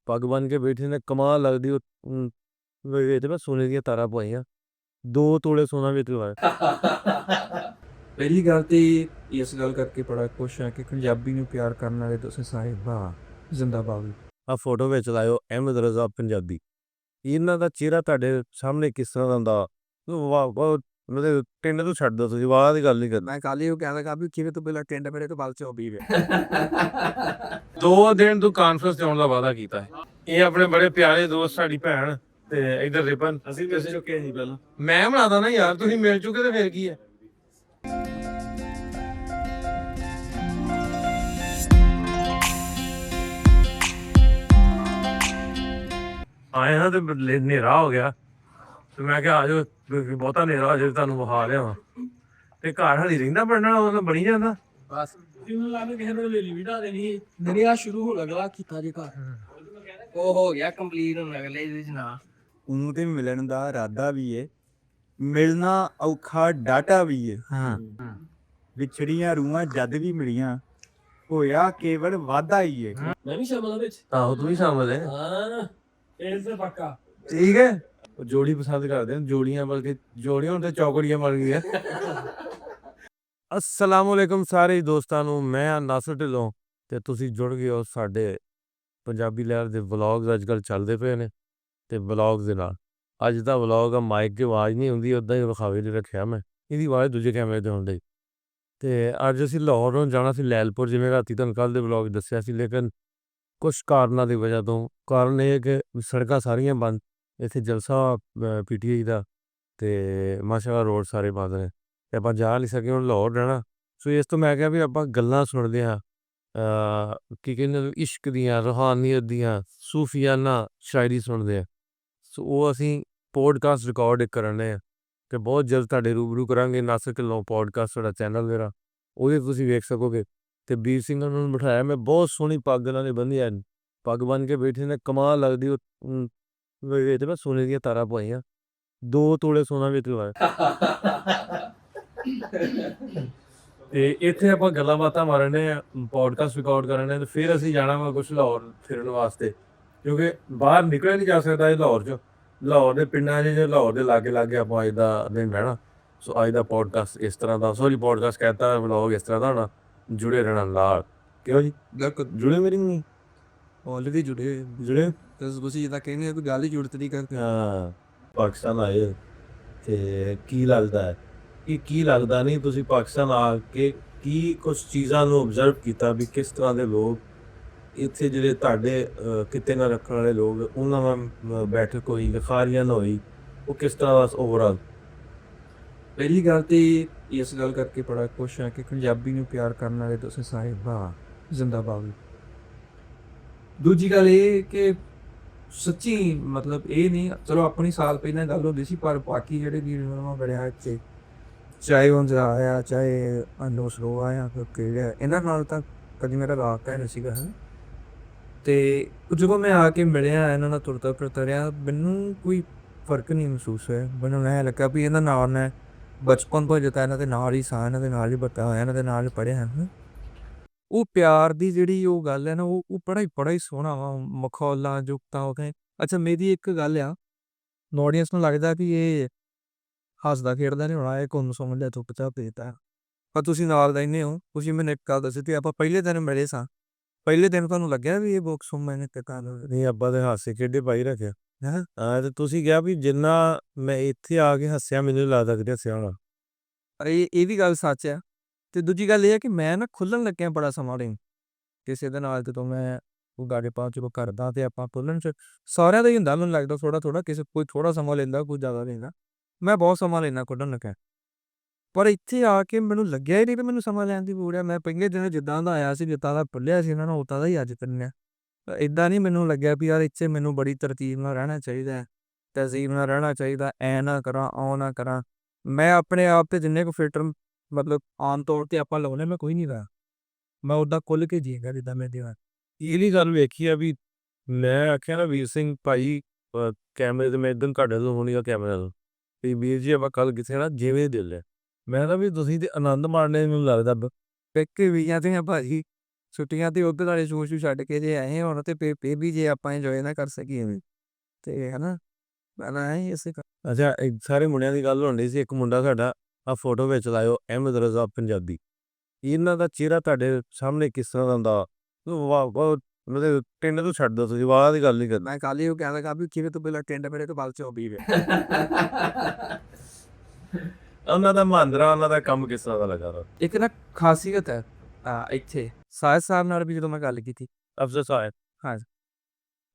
ਪੱਗ ਬੰਨ੍ਹ ਕੇ ਬੈਠੇ ਨੇ, ਕਮਾਲ ਲੱਗਦੀ। ਉਹ ਵਿੱਚ ਮੈਂ ਸੋਨੇ ਦੀਆਂ ਤਾਰਾਂ ਪਵਾਈਆਂ, 2 ਤੋਲੇ ਸੋਨਾ ਵਿੱਚ ਲਵਾਇਆ। ਪਹਿਲੀ ਗੱਲ ਤੇ ਇਸ ਗੱਲ ਕਰਕੇ ਬੜਾ ਖੁਸ਼ ਹਾਂ ਕਿ ਪੰਜਾਬੀ ਨੂੰ ਪਿਆਰ ਕਰਨ ਵਾਲੇ ਤੁਸੀਂ ਸਾਰੇ ਭਰਾ ਜ਼ਿੰਦਾਬਾਦ। ਆ ਫੋਟੋ ਵਿੱਚ ਲਾਇਓ ਅਹਿਮਦ ਰਜ਼ਾ ਪੰਜਾਬੀ। ਇਹਨਾਂ ਦਾ ਚਿਹਰਾ ਤੁਹਾਡੇ ਸਾਹਮਣੇ ਕਿਸ ਤਰ੍ਹਾਂ ਦਾ ਹੁੰਦਾ, ਵਾਹ ਬਹੁਤ ਮਤਲਬ ਟਿੰਡ ਤੋਂ ਛੱਡ ਦਿਓ ਤੁਸੀਂ, ਵਾਹ ਦੀ ਗੱਲ ਨਹੀਂ ਕਰਨੀ। ਮੈਂ ਕੱਲ ਹੀ ਉਹ ਕਹਿ ਲਗਾ ਵੀ ਕਿਵੇਂ ਤੋਂ ਪਹਿਲਾਂ ਟਿੰਡ ਮੇਰੇ ਤੋਂ ਬਾਅਦ ਚ ਵੀ 2 ਦਿਨ ਤੋਂ ਕਾਨਫਰੰਸ ਤੇ ਆਉਣ ਦਾ ਵਾਅਦਾ ਕੀਤਾ ਹੈ। ਇਹ ਆਪਣੇ ਬੜੇ ਪਿਆਰੇ ਦੋਸਤ, ਸਾਡੀ ਭੈਣ ਤੇ ਇਧਰ ਰਿਪਨ। ਅਸੀਂ ਮਿਲ ਚੁੱਕੇ ਸੀ ਪਹਿਲਾਂ। ਮੈਂ ਬਣਾਦਾ ਨਾ ਯਾਰ, ਤੁਸੀਂ ਮਿਲ ਚੁੱਕੇ ਤੇ ਫਿਰ ਕੀ ਹੈ। ਆਏ ਹਾਂ ਤੇ ਹਨੇਰਾ ਹੋ ਗਿਆ ਤੇ ਮੈਂ ਕਿਹਾ ਆ ਜਾਓ, ਬਹੁਤਾ ਹਨੇਰਾ ਹੋ ਜਾਵੇ ਤੁਹਾਨੂੰ ਵਿਖਾ ਲਿਆਵਾਂ। ਤੇ ਘਰ ਹਲੀ ਰਹਿੰਦਾ ਬਣਨਾ, ਉਹ ਬਣੀ ਜਾਂਦਾ ਬਸ ਜਿਹਨੂੰ ਲੱਗਦਾ ਕਿਸੇ ਨੇ ਲੈ ਲਈ ਵੀਡਾ ਦੇਣੀ ਨਹੀਂ। ਆ ਸ਼ੁਰੂ ਹੋ ਅਗਲਾ ਕੀਤਾ ਜੇ ਘਰ ਉਹ ਹੋ ਗਿਆ ਕੰਪਲੀਟ। ਹੁਣ ਅਗਲੇ ਇਹਦੇ ਚ ਨਾ ਉਹਨੂੰ ਤੇ ਮਿਲਣ ਦਾ ਇਰਾਦਾ ਵੀ ਏ, ਮਿਲਣਾ ਔਖਾ ਡਾਟਾ ਵੀ ਏ। ਹਾਂ, ਵਿਛੜੀਆਂ ਰੂਹਾਂ ਜਦ ਵੀ ਮਿਲੀਆਂ, ਹੋਇਆ ਕੇਵਲ ਵਾਧਾ ਹੀ ਏ। ਮੈਂ ਵੀ ਸ਼ਾਮਲ ਵਿੱਚ। ਆਹੋ ਤੂੰ ਵੀ ਸ਼ਾਮਲ ਹੈ। ਹਾਂ ਇਸ ਤੇ ਪੱਕਾ ਠੀਕ ਹੈ। ਉਹ ਜੋੜੀ ਪਸੰਦ ਕਰਦੇ ਨੇ, ਜੋੜੀਆਂ ਬਲਕਿ ਜੋੜੀਆਂ ਹੁਣ ਤੇ ਚੌਕੜੀਆਂ ਬਣ ਗਈਆਂ। अस्सलाम वालेकुम ਸਾਰੇ ਦੋਸਤਾਂ ਨੂੰ, ਮੈਂ ਹਾਂ ਨਾਸਰ ਢਿੱਲੋਂ ਤੇ ਤੁਸੀਂ ਜੁੜ ਗਏ ਹੋ ਸਾਡੇ ਪੰਜਾਬੀ ਲਹਿਰ ਦੇ ਵਲੌਗਸ। ਅੱਜ ਕੱਲ੍ਹ ਚੱਲਦੇ ਪਏ ਨੇ ਤੇ ਵਲੌਗਸ ਦੇ ਨਾਲ ਅੱਜ ਦਾ ਵਲੌਗ ਆ। ਮਾਈਕ 'ਚ ਆਵਾਜ਼ ਨਹੀਂ ਹੁੰਦੀ, ਉੱਦਾਂ ਹੀ ਵਿਖਾਵੇ 'ਚ ਰੱਖਿਆ ਮੈਂ, ਇਹਦੀ ਆਵਾਜ਼ ਦੂਜੇ ਕੈਮਰੇ 'ਤੇ ਆਉਣ ਡਈ। ਤੇ ਅੱਜ ਅਸੀਂ ਲਾਹੌਰ ਨੂੰ ਜਾਣਾ ਸੀ, ਲੈਲਪੁਰ, ਜਿਵੇਂ ਰਾਤੀ ਤੁਹਾਨੂੰ ਕੱਲ੍ਹ ਦੇ ਵਲੌਗ ਦੱਸਿਆ ਸੀ। ਲੇਕਿਨ ਕੁਛ ਕਾਰਨਾਂ ਦੀ ਵਜ੍ਹਾ ਤੋਂ, ਕਾਰਨ ਇਹ ਕਿ ਸੜਕਾਂ ਸਾਰੀਆਂ ਬੰਦ, ਇੱਥੇ ਜਲਸਾ PTI ਦਾ ਤੇ ਮਾਸ਼ਾਅੱਲਾ ਰੋਡ ਸਾਰੇ ਬੰਦ ਨੇ ਤੇ ਆਪਾਂ ਜਾ ਨਹੀਂ ਸਕੇ। ਹੁਣ ਲਾਹੌਰ ਰਹਿਣਾ, ਸੋ ਇਸ ਤੋਂ ਮੈਂ ਕਿਹਾ ਵੀ ਆਪਾਂ ਗੱਲਾਂ ਸੁਣਦੇ ਹਾਂ ਕੀ ਕਹਿੰਦੇ ਇਸ਼ਕ ਦੀਆਂ, ਰੂਹਾਨੀਅਤ ਦੀਆਂ, ਸੂਫੀਆਨਾ ਸ਼ਾਇਰੀ ਸੁਣਦੇ ਹਾਂ। ਸੋ ਉਹ ਅਸੀਂ ਪੋਡਕਾਸਟ ਰਿਕਾਰਡ ਕਰਨ ਰਹੇ ਹਾਂ ਤੇ ਬਹੁਤ ਜਲਦ ਤੁਹਾਡੇ ਰੂਬਰੂ ਕਰਾਂਗੇ। ਨਾਸਰ ਢਿੱਲੋਂ ਪੋਡਕਾਸਟ ਸਾਡਾ ਚੈਨਲ ਮੇਰਾ, ਉਹਦੇ ਤੁਸੀਂ ਵੇਖ ਸਕੋਗੇ। ਤੇ ਵੀਰ ਸਿੰਘ ਉਹਨਾਂ ਨੂੰ ਬਿਠਾਇਆ ਮੈਂ, ਬਹੁਤ ਸੋਹਣੀ ਪੱਗ ਇਹਨਾਂ ਨੇ ਬੰਨ੍ਹੀ ਹੈ, ਪੱਗ ਬੰਨ੍ਹ ਕੇ ਬੈਠੇ ਨੇ, ਕਮਾਲ ਲੱਗਦੀ। ਉਹ ਵਿੱਚ ਮੈਂ ਸੋਨੇ ਦੀਆਂ ਤਾਰਾਂ ਪਵਾਈਆਂ, 2 ਤੋਲੇ ਸੋਨਾ ਵਿੱਚ ਲਵਾਇਆ। ਤੇ ਇੱਥੇ ਆਪਾਂ ਗੱਲਾਂ ਬਾਤਾਂ ਮਾਰਨੇ ਆ, ਪੋਡਕਾਸਟ ਰਿਕਾਰਡ ਕਰਨੇ ਤੇ ਫਿਰ ਅਸੀਂ ਜਾਣਾ ਵਾ ਕੁਛ ਲਾਹੌਰ ਫਿਰਨ ਵਾਸਤੇ, ਕਿਉਂਕਿ ਬਾਹਰ ਨਿਕਲਿਆ ਨਹੀਂ ਜਾ ਸਕਦਾ ਇਹ ਲਾਹੌਰ 'ਚ। ਲਾਹੌਰ ਦੇ ਪਿੰਡਾਂ 'ਚ ਜਾਂ ਲਾਹੌਰ ਦੇ ਲਾਗੇ ਆਪਾਂ ਅੱਜ ਦਾ ਦਿਨ ਰਹਿਣਾ। ਸੋ ਅੱਜ ਦਾ ਪੋਡਕਾਸਟ ਇਸ ਤਰ੍ਹਾਂ ਦਾ, ਸੋਰੀ ਪੋਡਕਾਸਟ ਕਹਿਤਾ, ਵਲੌਗ ਇਸ ਤਰ੍ਹਾਂ ਦਾ ਹੋਣਾ। ਜੁੜੇ ਰਹਿਣਾ ਨਾਲ, ਕਿਉਂ ਜੀ? ਜੁੜੇ ਮੇਰੀ ਨਹੀਂ ਆਲਰੇਡੀ ਜੁੜੇ ਤੁਸੀਂ ਜਿੱਦਾਂ ਕਹਿੰਦੇ ਕੋਈ ਗੱਲ ਹੀ ਜ਼ਰੂਰਤ ਨਹੀਂ ਕਰਦੇ। ਹਾਂ, ਪਾਕਿਸਤਾਨ ਆਏ ਤੇ ਕੀ ਲੱਗਦਾ ਹੈ ਕਿ ਕੀ ਲੱਗਦਾ ਨਹੀਂ, ਤੁਸੀਂ ਪਾਕਿਸਤਾਨ ਆ ਕੇ ਕੀ ਕੁਛ ਚੀਜ਼ਾਂ ਨੂੰ ਓਬਜ਼ਰਵ ਕੀਤਾ ਵੀ ਕਿਸ ਤਰ੍ਹਾਂ ਦੇ ਲੋਕ ਇੱਥੇ, ਜਿਹੜੇ ਤੁਹਾਡੇ ਕਿੱਤੇ ਨਾਲ ਰੱਖਣ ਵਾਲੇ ਲੋਕ, ਉਹਨਾਂ ਨਾਲ ਬੈਠਕ ਹੋਈ, ਲਿਖਾਰੀਆਂ ਨਾਲ ਹੋਈ, ਉਹ ਕਿਸ ਤਰ੍ਹਾਂ ਦਾ ਓਵਰਆਲ। ਪਹਿਲੀ ਗੱਲ ਤੇ ਇਸ ਗੱਲ ਕਰਕੇ ਬੜਾ ਖੁਸ਼ ਹਾਂ ਕਿ ਪੰਜਾਬੀ ਨੂੰ ਪਿਆਰ ਕਰਨ ਵਾਲੇ ਤੁਸੀਂ ਸਾਰੇ ਭਰਾ ਜ਼ਿੰਦਾਬਾਦ। ਦੂਜੀ ਗੱਲ ਇਹ ਕਿ ਸੱਚੀ ਮਤਲਬ ਇਹ ਨਹੀਂ, ਚਲੋ ਆਪਣੀ ਸਾਲ ਪਹਿਲਾਂ ਗੱਲ ਹੁੰਦੀ ਸੀ, ਪਰ ਬਾਕੀ ਜਿਹੜੇ ਵੀਰ ਬੜਿਆ ਇੱਥੇ, ਚਾਹੇ ਉਹ ਆਇਆ, ਚਾਹੇ ਅਨੋ ਸਲੋ ਆਇਆ, ਕਿਹੜਾ ਇਹਨਾਂ ਨਾਲ ਤਾਂ ਕਦੀ ਮੇਰਾ ਰਾਬਤਾ ਨਹੀਂ ਸੀਗਾ। ਤੇ ਜਦੋਂ ਮੈਂ ਆ ਕੇ ਮਿਲਿਆ ਇਹਨਾਂ ਨਾਲ, ਤੁਰਦਾ ਫਿਰਦਾ ਰਿਹਾ, ਮੈਨੂੰ ਕੋਈ ਫਰਕ ਨਹੀਂ ਮਹਿਸੂਸ ਹੋਇਆ। ਮੈਨੂੰ ਐਂ ਲੱਗਾ ਵੀ ਇਹਨਾਂ ਨਾਲ ਮੈਂ ਬਚਪਨ ਤੋਂ ਜਿੱਦਾਂ ਇਹਨਾਂ ਦੇ ਨਾਲ ਹੀ ਸਾਂ, ਇਹਨਾਂ ਦੇ ਨਾਲ ਹੀ ਵੱਡਾ ਹੋਇਆ, ਇਹਨਾਂ ਦੇ ਨਾਲ ਹੀ ਪੜ੍ਹਿਆ ਹਨ। ਉਹ ਪਿਆਰ ਦੀ ਜਿਹੜੀ ਉਹ ਗੱਲ ਹੈ ਨਾ, ਉਹ ਬੜਾ ਹੀ ਸੋਹਣਾ ਵਾ। ਮਖੌਲਾਂ ਜੁਗਤਾਂ ਉਹ ਕਹੇ। ਅੱਛਾ, ਮੇਰੀ ਇੱਕ ਗੱਲ ਆ, ਆਡੀਅנס ਨੂੰ ਲੱਗਦਾ ਵੀ ਇਹ ਹੱਸਦਾ ਖੇਡਦਾ ਨਹੀਂ ਹੋਣਾ, ਇਹ ਕੋਨ ਸਮਝ ਲਿਆ ਚੁੱਪਚਾਪ ਦੇਤਾ, ਪਰ ਤੁਸੀਂ ਨਾਲ ਰਹਿੰਦੇ ਹੋ। ਤੁਸੀਂ ਮੈਨੂੰ ਇੱਕ ਗੱਲ ਦੱਸੀ ਤੇ ਆਪਾਂ ਪਹਿਲੇ ਦਿਨ ਮਿਲੇ ਸਾਂ, ਪਹਿਲੇ ਦਿਨ ਤੁਹਾਨੂੰ ਲੱਗਿਆ ਵੀ ਇਹ ਬੁੱਕਸ ਮੈਨੇ ਨਹੀਂ? ਆਪਾਂ ਤੇ ਹਾਸੇ ਖੇਡੇ ਪਾਈ ਰੱਖਿਆ। ਹਾਂ, ਤੇ ਤੁਸੀਂ ਕਿਹਾ ਵੀ ਜਿੰਨਾ ਮੈਂ ਇੱਥੇ ਆ ਕੇ ਹੱਸਿਆ, ਮੈਨੂੰ ਲੱਗਦਾ ਕਿ ਹੱਸਿਆ ਹੋਣਾ। ਇਹ ਵੀ ਗੱਲ ਸੱਚ ਆ। ਤੇ ਦੂਜੀ ਗੱਲ ਇਹ ਹੈ ਕਿ ਮੈਂ ਨਾ ਖੁੱਲ੍ਹਣ ਲੱਗਿਆ ਬੜਾ ਸਮਾਂ ਲਈ ਕਿਸੇ ਦੇ ਨਾਲ, ਜਦੋਂ ਮੈਂ ਉਹ ਗਾੜੇ ਪਾ ਚੁੱਕ ਕਰਦਾ ਤੇ ਆਪਾਂ ਖੁੱਲ੍ਹਣ 'ਚ ਸਾਰਿਆਂ ਦਾ ਹੀ ਹੁੰਦਾ, ਮੈਨੂੰ ਲੱਗਦਾ ਥੋੜ੍ਹਾ ਕਿਸੇ ਕੋਈ ਥੋੜ੍ਹਾ ਸਮਾਂ ਲੈਂਦਾ, ਕੋਈ ਜ਼ਿਆਦਾ ਲੈਂਦਾ। ਮੈਂ ਬਹੁਤ ਸਮਾਂ ਲੈਂਦਾ ਖੁੱਲ੍ਹਣ ਲੱਗਿਆ, ਪਰ ਇੱਥੇ ਆ ਕੇ ਮੈਨੂੰ ਲੱਗਿਆ ਹੀ ਨਹੀਂ ਕਿ ਮੈਨੂੰ ਸਮਾਂ ਲੈਣ ਦੀ ਲੋੜ ਆ। ਮੈਂ ਪਹਿਲੇ ਦਿਨ ਜਿੱਦਾਂ ਦਾ ਆਇਆ ਸੀ, ਜਿੱਦਾਂ ਦਾ ਭੁੱਲਿਆ ਸੀ ਇਹਨਾਂ ਨੂੰ, ਉੱਦਾਂ ਦਾ ਹੀ ਅੱਜ ਤੱਕ ਇੱਦਾਂ ਨਹੀਂ ਮੈਨੂੰ ਲੱਗਿਆ ਵੀ ਯਾਰ ਇੱਥੇ ਮੈਨੂੰ ਬੜੀ ਤਰਤੀਬ ਨਾਲ ਰਹਿਣਾ ਚਾਹੀਦਾ, ਤਹਿਜ਼ੀਬ ਨਾਲ ਰਹਿਣਾ ਚਾਹੀਦਾ, ਐਂ ਨਾ ਕਰਾਂ, ਉਹ ਨਾ ਕਰਾਂ। ਮੈਂ ਆਪਣੇ ਆਪ 'ਤੇ ਜਿੰਨੇ ਕੁ ਫਿਲਟਰ ਮਤਲਬ ਆਮ ਤੌਰ 'ਤੇ ਆਪਾਂ ਲਾਉਂਦੇ, ਮੈਂ ਕੋਈ ਨਹੀਂ ਗਾ, ਮੈਂ ਉੱਦਾਂ ਖੁੱਲ੍ਹ ਕੇ ਜੀਂਗਾ ਜਿੱਦਾਂ ਮੈਂ ਦਿਆਂ। ਇਹਦੀ ਗੱਲ ਵੇਖੀ ਆ ਵੀ ਮੈਂ ਆਖਿਆ ਨਾ ਵੀਰ ਸਿੰਘ ਭਾਈ ਕੈਮਰੇ 'ਤੇ ਮੈਂ ਇੱਦਾਂ ਤੁਹਾਡੇ ਤੋਂ ਹੋਣੀ ਆ ਕੈਮਰੇ ਤੋਂ ਵੀ ਵੀਰ ਜੀ ਆਪਾਂ ਕੱਲ੍ਹ ਕਿਸੇ ਨਾਲ ਜਿਵੇਂ ਦਿਲ ਹੈ। ਮੈਂ ਤਾਂ ਵੀ ਤੁਸੀਂ ਤੇ ਆਨੰਦ ਮਾਣਨੇ ਮੈਨੂੰ ਲੱਗਦਾ ਪੇਕੇ ਵੀ ਜਾਂਦੇ ਆ ਭਾਜੀ, ਛੁੱਟੀਆਂ ਤੇ ਉੱਧਰ ਵਾਲੇ ਸ਼ੂ ਛੱਡ ਕੇ ਜੇ ਆਏ ਹੁਣ ਤੇ ਪੇ ਵੀ ਜੇ ਆਪਾਂ ਇੰਜੋਏ ਨਾ ਕਰ ਸਕੀਏ ਤੇ ਹਨਾ ਮੈਂ ਐਂ ਇਸੇ ਅੱਛਾ ਸਾਰੇ ਮੁੰਡਿਆਂ ਦੀ ਗੱਲ ਹੋਣੀ ਸੀ। ਇੱਕ ਮੁੰਡਾ ਸਾਡਾ ਆ ਫੋਟੋ ਵਿੱਚ ਲਾਇਓ ਅਹਿਮਦ ਰਜ਼ਾ ਪੰਜਾਬੀ। ਇਹਨਾਂ ਦਾ ਚਿਹਰਾ ਤੁਹਾਡੇ ਸਾਹਮਣੇ ਕਿਸ ਤਰ੍ਹਾਂ ਦਾ ਹੁੰਦਾ? ਵਾਹ ਬਹੁਤ ਮਤਲਬ ਟਿੰਡ ਤੋਂ ਛੱਡ ਦੋ ਤੁਸੀਂ, ਵਾਹ ਦੀ ਗੱਲ ਨਹੀਂ ਕਰਨੀ। ਮੈਂ ਕੱਲ ਹੀ ਉਹ ਕਹਿੰਦਾ ਕਾ ਵੀ ਕਿਵੇਂ ਤੋਂ ਪਹਿਲਾਂ ਟਿੰਡ ਮੇਰੇ ਤੋਂ ਬਾਅਦ ਚ ਵੀ ਉਹਨਾਂ ਦਾ ਮਹਾਂਦਰਾ, ਉਹਨਾਂ ਦਾ ਕੰਮ ਕਿਸ ਤਰ੍ਹਾਂ ਦਾ ਲੱਗਾ? ਇੱਕ ਨਾ ਖਾਸੀਅਤ ਹੈ ਇੱਥੇ ਸਾਹਿਬ ਸਾਹਿਬ ਨਾਲ ਵੀ ਜਦੋਂ ਮੈਂ ਗੱਲ ਕੀਤੀ ਅਫਜ਼ਲ ਸਾਹਿਬ ਹਾਂ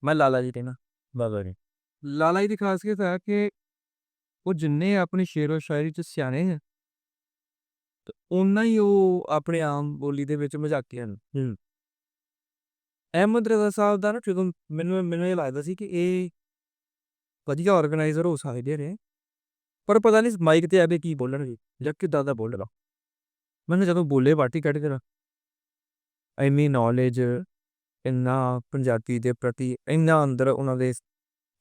ਮੈਂ ਲਾਲਾ ਜੀ ਤੇ ਨਾ ਬਾਬਾ ਜੀ ਲਾਲਾ ਜੀ ਦੀ ਖਾਸੀਅਤ ਹੈ ਕਿ ਉਹ ਜਿੰਨੇ ਆਪਣੀ ਸ਼ੇਰੋ ਸ਼ਾਇਰੀ ਚ ਸਿਆਣੇ ਹੈ ਤੇ ਓਨਾ ਹੀ ਉਹ ਆਪਣੇ ਆਮ ਬੋਲੀ ਦੇ ਵਿੱਚ ਮਜ਼ਾਕੀਆ ਨੇ। ਅਹਿਮਦ ਰਜ਼ਾ ਸਾਹਿਬ ਦਾ ਨਾ ਜਦੋਂ ਮੈਨੂੰ ਇਹ ਲੱਗਦਾ ਸੀ ਕਿ ਇਹ ਵਧੀਆ ਆਰਗੇਨਾਈਜ਼ਰ ਹੋ ਸਕਦੇ ਨੇ ਪਰ ਪਤਾ ਨਹੀਂ ਮਾਈਕ ਤੇ ਆਵੇ ਕੀ ਬੋਲਣਗੇ ਜਾਂ ਕਿੱਦਾਂ ਦਾ ਬੋਲਣਾ। ਮੈਨੂੰ ਜਦੋਂ ਬੋਲੇ ਵਾਟੀ ਕੱਢ ਕੇ ਇੰਨੀ ਨੌਲੇਜ, ਇੰਨਾ ਪੰਜਾਬੀ ਦੇ ਪ੍ਰਤੀ ਇੰਨਾ ਅੰਦਰ ਉਹਨਾਂ ਦੇ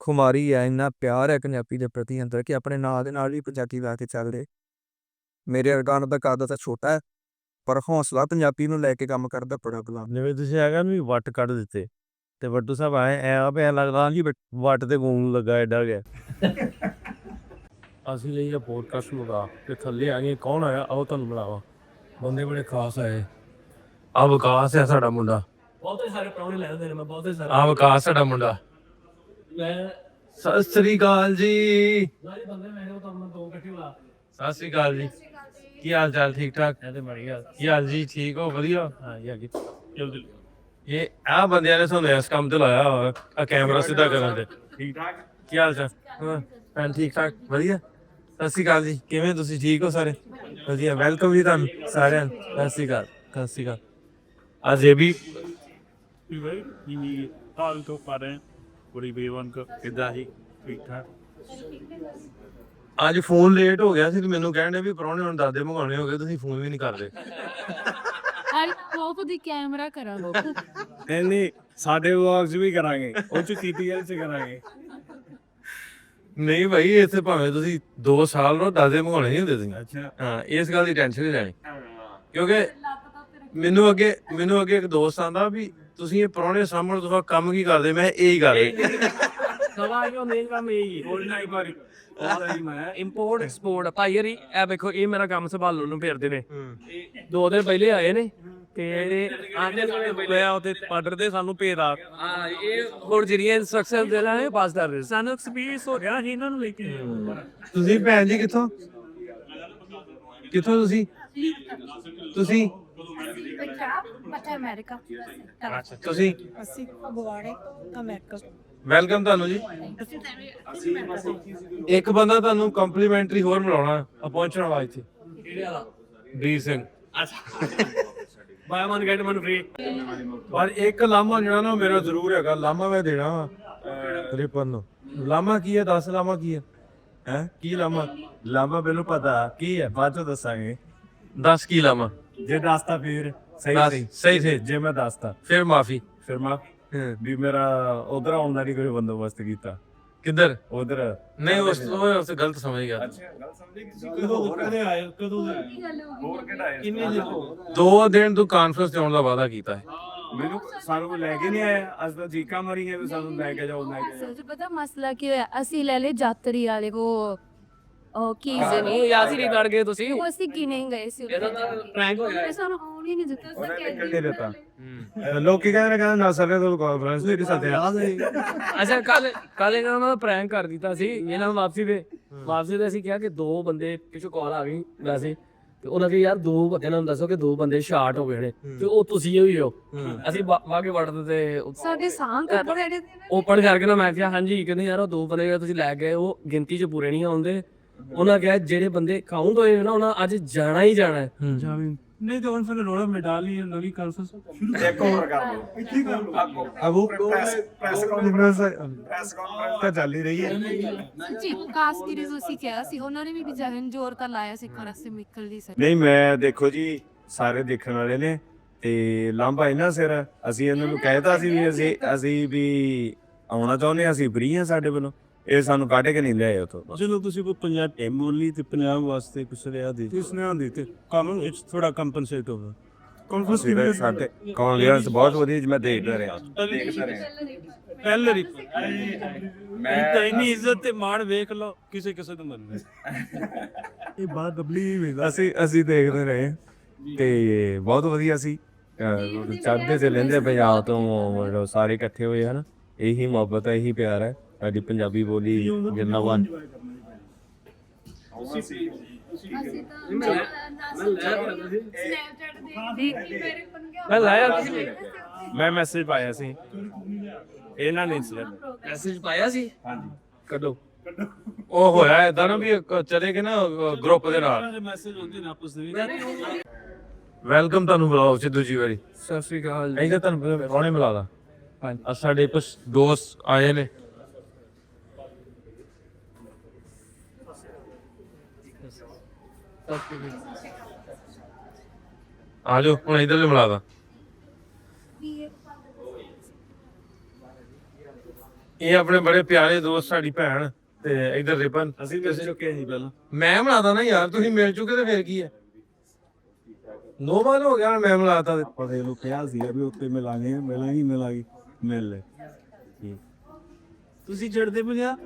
ਖੁਮਾਰੀ ਹੈ, ਇੰਨਾ ਪਿਆਰ ਹੈ ਪੰਜਾਬੀ ਦੇ ਪ੍ਰਤੀ ਅੰਦਰ ਕਿ ਆਪਣੇ ਨਾਂ ਦੇ ਨਾਲ ਵੀ ਪੰਜਾਬੀ ਲਾ ਕੇ ਚੱਲਦੇ। ਮੇਰੇ ਅਰਗਾਨ ਦਾ ਕੱਦ ਤਾਂ ਛੋਟਾ ਹੈ ਪਰ ਹੌਸਲਾ ਪੰਜਾਬੀ ਨੂੰ ਲੈ ਕੇ ਕੰਮ ਕਰਦਾ ਬੜਾ ਗੁਲਾਮ। ਜਿਵੇਂ ਤੁਸੀਂ ਹੈਗਾ ਵੀ ਵੱਟ ਕੱਢ ਦਿੱਤੇ ਤੇ ਵੱਟੂ ਸਾਹਿਬ ਐ ਲੱਗਦਾ ਜੀ ਵੱਟ ਤੇ ਗੂੰ ਲੱਗਾ ਐਡਾ ਗਿਆ। ਅਸੀਂ ਲਈ ਇਹ ਪੋਡਕਾਸਟ ਲਗਾ ਤੇ ਥੱਲੇ ਆ ਗਏ ਕੌਣ ਆਇਆ ਆਓ ਤੁਹਾਨੂੰ ਬੁਲਾਵਾ। ਬੰਦੇ ਬੜੇ ਖਾਸ ਆਏ। ਆ ਵਿਕਾਸ ਹੈ ਸਾਡਾ ਮੁੰਡਾ। ਬਹੁਤੇ ਸਾਰੇ ਪ੍ਰਾਹੁਣੇ ਲੈ ਆਉਂਦੇ ਨੇ ਮੈਂ ਬਹੁਤੇ ਸਾਰੇ। ਆ ਵਿਕਾਸ ਸਾਡਾ ਮੁੰਡਾ। ਮੈਂ ਸਤਿ ਸ੍ਰੀ ਅਕਾਲ ਜੀ। ਸਤਿ ਸ੍ਰੀ ਅਕਾਲ ਜੀ। ਕੀ ਹਾਲ ਚਾਲ? ਠੀਕ ਠਾਕ? ਕੀ ਹਾਲ ਜੀ? ਠੀਕ ਹੋ? ਵਧੀਆ। ਹਾਂ ਜੀ ਇਹ ਆ ਬੰਦਿਆਂ ਨੇ ਸਾਨੂੰ ਇਸ ਕੰਮ ਤੇ ਲਾਇਆ ਆ ਕੈਮਰਾ ਸਿੱਧਾ ਕਰਨ ਤੇ। ਠੀਕ ਠਾਕ? ਕੀ ਹਾਲ ਚਾਲ? ਹਾਂ ਠੀਕ ਠਾਕ ਵਧੀਆ। ਸਤਿ ਸ਼੍ਰੀ ਅਕਾਲ ਜੀ। ਕਿਵੇਂ ਤੁਸੀਂ? ਠੀਕ ਹੋ ਸਾਰੇ? ਵਧੀਆ। ਵੈਲਕਮ ਜੀ ਤੁਹਾਨੂੰ ਸਾਰਿਆਂ ਨੂੰ। ਸਤਿ ਸ਼੍ਰੀ ਅਕਾਲ। ਸਤਿ ਸ਼੍ਰੀ ਅਕਾਲ। ਅੱਜ ਇਹ ਵੀ ਹਾਲ ਤੋਂ ਪਾਰੇ ਪੂਰੀ ਬੇਵਨ ਕੋ ਕਿੱਦਾਂ ਹੀ ਠੀਕ ਠਾਕ। ਅੱਜ ਫੋਨ ਲੇਟ ਹੋ ਗਿਆ ਸੀ ਤੇ ਮੈਨੂੰ ਕਹਿਣ ਦੇ ਵੀ ਪ੍ਰਾਹੁਣੇ ਹੁਣ ਦਾਦੇ ਮੰਗਾਉਣੇ ਹੋ ਗਏ, ਤੁਸੀਂ ਫੋਨ ਵੀ ਨਹੀਂ ਕਰਦੇ। ਅਰੇ ਉਹ ਦੀ ਕੈਮਰਾ ਕਰਾਂਗੇ ਨਹੀਂ ਸਾਡੇ ਵਲੌਗਸ ਵੀ ਕਰਾਂਗੇ ਉਹ ਚ TTL ਚ ਕਰਾਂਗੇ। ਨਹੀਂ ਭਾਈ ਇੱਥੇ ਭਾਵੇਂ ਤੁਸੀਂ 2 ਸਾਲ ਰਹੋ ਦਾਦੇ ਮੰਗਾਉਣੇ ਨਹੀਂ ਹੁੰਦੇ ਤੁਸੀਂ। ਅੱਛਾ ਹਾਂ ਇਸ ਗੱਲ ਦੀ ਟੈਨਸ਼ਨ ਨਹੀਂ ਲੈਣੀ ਕਿਉਂਕਿ ਮੈਨੂੰ ਅੱਗੇ ਇੱਕ ਦੋਸਤ ਆਂਦਾ ਵੀ ਤੁਸੀਂ ਇਹ ਪ੍ਰਾਹੁਣੇ ਸਾਹਮਣੇ ਤੋਂ ਕੰਮ ਕੀ ਕਰਦੇ? ਮੈਂ ਇਹੀ ਕਰਦੇ ਸਵਾ ਇਹੋ ਮੇਨ ਕੰਮ ਇਹੀ ਹੋਰ ਨਹੀਂ ਮਾਰੀ ਮੈਂ ਇੰਪੋਰਟ ਐਕਸਪੋਰਟ ਭਾਈ ਯਾਰੀ ਇਹ ਵੇਖੋ ਇਹ ਮੇਰਾ ਕੰਮ ਸੰਭਾਲਣ ਨੂੰ ਫਿਰਦੇ ਨੇ 2 ਦਿਨ ਪਹਿਲੇ ਆਏ ਨੇ ਤੇ ਇਹ ਆਂਦੇ ਮੈਂ ਉਹਦੇ ਆਰਡਰ ਦੇ ਸਾਨੂੰ ਭੇਜਦਾ ਹਾਂ ਇਹ ਹੋਰ ਜਿਹੜੀਆਂ ਇਨਸਟਰਕਸ਼ਨ ਦੇ ਰਹੇ ਪਾਸ ਕਰ ਰਹੇ ਸਾਨੂੰ ਐਕਸਪੀਰੀਅੰਸ ਹੋ ਗਿਆ ਇਹਨਾਂ ਨੂੰ ਲੈ ਕੇ। ਤੁਸੀਂ ਭੈਣ ਜੀ ਕਿੱਥੋਂ ਤੁਸੀਂ ਬੱਚਾ ਅਮਰੀਕਾ ਤੁਸੀਂ ਅਸੀਂ ਫਗਵਾੜੇ ਅਮਰੀਕਾ। ਵੈਲਕਮ ਤੁਹਾਨੂੰ ਜੀ। ਇੱਕ ਬੰਦਾ ਤੁਹਾਨੂੰ ਕੰਪਲੀਮੈਂਟਰੀ ਹੋਰ ਮਿਲਾਉਣਾ ਪਹੁੰਚਣ ਵਾਸਤੇ। ਕਿਹੜੇ ਵਾਲਾ? ਵੀਰ ਸਿੰਘ। ਬਾਈ ਮਨ ਗੈਟ ਮਨ ਫ੍ਰੀ। ਪਰ ਇੱਕ ਲਾਮਾ ਜਿਹੜਾ ਨਾ ਮੇਰਾ ਜ਼ਰੂਰ ਹੈਗਾ, ਲਾਮਾ ਮੈਂ ਦੇਣਾ ਵਾ ਰਿਪਨ ਨੂੰ। ਲਾਮਾ ਕੀ ਹੈ? ਦੱਸ ਲਾਮਾ ਕੀ ਹੈ? ਕੀ ਲਾਮਾ? ਲਾਮਾ ਮੈਨੂੰ ਪਤਾ ਕੀ ਹੈ ਬਾਅਦ ਚ ਦੱਸਾਂਗੇ। ਦੱਸ ਕੀ ਲਾਮਾ? ਜੇ ਦੱਸਤਾ ਫਿਰ ਸਹੀ ਜੇ ਮੈਂ ਦੱਸਤਾ ਫਿਰ ਮਾਫੀ। ਫਿਰ ਮੈਂ ਵੀ ਮੇਰਾ ਉਧਰ ਆਉਣ ਦਾ ਨਹੀਂ ਕੋਈ ਬੰਦੋਬਸਤ ਕੀਤਾ। ਕਿੱਧਰ? ਉਧਰ ਨਹੀਂ ਉਸ ਗਲਤ ਸਮਝ ਗਿਆ। ਗੱਲ ਸਮਝੇ ਕਦੋਂ ਕਦੇ ਆਏ ਕਦੋਂ ਹੋਰ ਕਿਹੜਾ ਆਇਆ? ਕਿੰਨੇ 2 ਦਿਨ ਤੂੰ ਕਾਨਫਰੰਸ ਤੇ ਆਉਣ ਦਾ ਵਾਅਦਾ ਕੀਤਾ ਹੈ। ਮੈਨੂੰ ਸਾਨੂੰ ਲੈ ਕੇ ਨਹੀਂ ਆਇਆ। ਅੱਜ ਤਾਂ ਚੀਕਾਂ ਮਾਰੀ ਹੈ ਵੀ ਸਾਨੂੰ ਲੈ ਕੇ ਜਾਓ ਲੈ ਕੇ ਜਾਓ। ਸਰ ਪਤਾ ਮਸਲਾ ਕੀ ਹੋਇਆ ਅਸੀਂ ਲੈ ਲਏ ਯਾਤਰੀ ਵਾਲੇ ਉਹ ਕੀ ਨਹੀਂ ਯਾਦ ਹੀ ਨਹੀਂ ਕਰ ਗਏ ਤੁਸੀਂ। ਉਹ ਅਸੀਂ ਕਿਨੇ ਗਏ ਸੀ ਇਹਦਾ ਤਾਂ ਪ੍ਰੈਂਕ ਹੋ ਗਿਆ। ਸਾਨੂੰ ਆਉਣ ਹੀ ਨਹੀਂ ਦਿੱਤਾ ਸਰ ਨਹੀਂ ਦਿੱਤਾ ਲੋਕੀ ਕਹਿੰਦੇ ਨਾ ਸਾਰੇ ਤੋਂ ਕਾਨਫਰੰਸ ਨਹੀਂ ਸਕਦੇ। ਅੱਛਾ ਕੱਲ ਇਹਨਾਂ ਦਾ ਪ੍ਰੈਂਕ ਕਰ ਦਿੱਤਾ ਸੀ ਇਹਨਾਂ ਨੂੰ ਵਾਪਸੀ ਤੇ ਅਸੀਂ ਕਿਹਾ ਕਿ 2 ਬੰਦੇ ਪਿੱਛੋਂ ਕਾਲ ਆ ਗਈ ਵੈਸੇ ਤੇ ਉਹਨਾਂ ਕੇ ਯਾਰ 2 ਬੰਦੇ ਨੂੰ ਦੱਸੋ ਕਿ 2 ਬੰਦੇ ਸ਼ਾਰਟ ਹੋ ਗਏ ਨੇ ਤੇ ਉਹ ਤੁਸੀਂ ਹੀ ਹੋ। ਅਸੀਂ ਵਾਗੇ ਵੜਦੇ ਤੇ ਸਾਡੇ ਸਾਹ ਕੱਪੜੇ ਓਪਨ ਕਰਕੇ ਨਾ ਮੈਂ ਕਿਹਾ ਹਾਂਜੀ ਕਹਿੰਦੇ ਯਾਰ ਉਹ 2 ਬੰਦੇ ਤੁਸੀਂ ਲੈ ਗਏ ਉਹ ਗਿਣਤੀ 'ਚ ਪੂਰੇ ਨਹੀਂ ਆਉਂਦੇ। ਉਹਨਾਂ ਕਿਹਾ ਜਿਹੜੇ ਬੰਦੇ ਕਾਊਂਟ ਹੋਏ ਨਾ ਉਹਨਾਂ ਅੱਜ ਜਾਣਾ ਹੀ ਜਾਣਾ ਹੈ। ਨਹੀਂ ਤਾਂ ਫਿਰ ਰੋਲਾ ਮਿਟਾ ਲਈ ਨਵੀਂ ਕਾਨਫਰੰਸ ਇੱਕ ਹੋਰ ਕਰ ਲਓ। ਇੱਥੇ ਕਰ ਲਓ ਅਬੂ ਪ੍ਰੈਸ ਕਾਨਫਰੰਸ ਤਾਂ ਚੱਲ ਹੀ ਰਹੀ ਹੈ। ਜੀ ਕਾਸ ਦੀ ਰਿਜ਼ੋ ਸੀ ਕਿਹਾ ਸੀ ਉਹਨਾਂ ਨੇ ਵੀ ਜਹਨ ਜ਼ੋਰ ਤਾਂ ਲਾਇਆ ਸੀ ਪਰ ਅਸੀਂ ਨਿਕਲ ਨਹੀਂ ਸਕੇ। ਨਹੀਂ ਮੈਂ ਦੇਖੋ ਜੀ ਸਾਰੇ ਦੇਖਣ ਵਾਲੇ ਨੇ ਤੇ ਲਾਂਭਾ ਇਹਨਾਂ ਸਿਰ ਅਸੀਂ ਇਹਨਾਂ ਨੂੰ ਕਹਿਤਾ ਸੀ ਵੀ ਅਸੀਂ ਵੀ ਆਉਣਾ ਚਾਹੁੰਦੇ ਹਾਂ, ਅਸੀਂ ਫ੍ਰੀ ਹਾਂ ਸਾਡੇ ਵੱਲੋਂ। ਇਹ ਸਾਨੂੰ ਕੱਢ ਕੇ ਨਹੀਂ ਲਿਆਏ ਉਥੋਂ। ਚਲੋ ਤੁਸੀਂ ਕੋਈ ਪੰਜਾਬ ਟਾਈਮ ਬੋਲੀ ਤੇ ਪੰਜਾਬ ਵਾਸਤੇ ਕੁਛ ਰਿਆ ਦੇ ਇਸ ਨੇ ਆਂਦੀ ਤੇ ਕਾਨੂੰਨ ਵਿੱਚ ਥੋੜਾ ਕੰਪਨਸੇਟ ਹੋਵੇ ਸਾਡੇ ਕੌਨਫੀਡੈਂਸ ਬਹੁਤ ਵਧੀਆ ਜੀ, ਮੈਂ ਦੇਖਦਾ ਰਿਹਾ ਪਹਿਲੇ ਮੈਂ ਤਾਂ ਇੰਨੀ ਇੱਜ਼ਤ ਤੇ ਮਾਣ ਵੇਖ ਲਓ ਕਿਸੇ ਕਿਸੇ ਨੂੰ ਮੰਨਦੇ ਇਹ ਬਾਤ ਦਬਲੀ ਅਸੀਂ ਦੇਖਦੇ ਰਹੇ ਤੇ ਬਹੁਤ ਵਧੀਆ ਸੀ। ਚੜ੍ਹਦੇ ਤੇ ਲੈਂਦੇ ਪੰਜਾਬ ਤੋਂ ਮਤਲਬ ਸਾਰੇ ਇਕੱਠੇ ਹੋਏ ਹਨ। ਇਹੀ ਮੁਹੱਬਤ ਹੈ, ਇਹੀ ਪਿਆਰ ਹੈ ਸਾਡੀ ਪੰਜਾਬੀ ਬੋਲੀ ਜਿੰਦਾਬਾਦ। ਅਸੀਂ ਤਾਂ ਸਨੈਪਚੈਟ ਦੇਖ ਕੇ ਮੇਰੇ ਕੋਲ ਗਿਆ ਮੈਂ ਲਾਇਆ ਮੈਂ ਮੈਸੇਜ ਪਾਇਆ ਸੀ ਇਹਨਾਂ ਨੇ ਮੈਸੇਜ ਪਾਇਆ ਸੀ। ਹਾਂਜੀ ਕੱਢੋ ਉਹ ਹੋਇਆ ਏਦਾਂ ਨਾ ਵੀ ਚਲੇ ਗਏ ਨਾ ਗਰੁੱਪ ਦੇ ਨਾਲ। ਮੈਸੇਜ ਹੁੰਦੇ ਨੇ ਆਪਸ ਵਿੱਚ। ਵੈਲਕਮ ਤੁਹਾਨੂੰ ਬੁਲਾਓ ਚ ਦੂਜੀ ਵਾਰੀ। ਸਤਿ ਸ੍ਰੀ ਅਕਾਲ। ਇਹਦਾ ਤੁਹਾਨੂੰ ਰੋਣੇ ਮਿਲਾ ਦਾ। ਹਾਂਜੀ। ਆ ਸਾਡੇ ਕੁਛ ਦੋਸਤ ਆਏ ਨੇ। ਆ ਜਾਓ ਹੁਣ ਇਧਰ ਮਿਲਾ ਦਾ। ਇਹ ਆਪਣੇ ਬੜੇ ਪਿਆਰੇ ਦੋਸਤ ਸਾਡੀ ਭੈਣ ਤੇ ਇਧਰ ਰਿਪਨ। ਅਸੀਂ ਮਿਲ ਚੁੱਕੇ ਸੀ ਪਹਿਲਾਂ। ਮੈਂ ਬਣਾਦਾ ਨਾ ਯਾਰ, ਤੁਸੀਂ ਮਿਲ ਚੁੱਕੇ ਤੇ ਫਿਰ ਕੀ ਹੈ। 9 ਵਾਰ ਹੋ ਗਿਆ ਮੈਂ ਮਿਲਾਤਾ ਤੇ ਪਤੇ ਨੂੰ ਕਿਹਾ ਸੀ ਵੀ ਉੱਤੇ ਮਿਲਾਂਗੇ ਮਿਲ ਲੈ। ਤੁਸੀਂ ਚੜਦੇ ਪੁਜਾ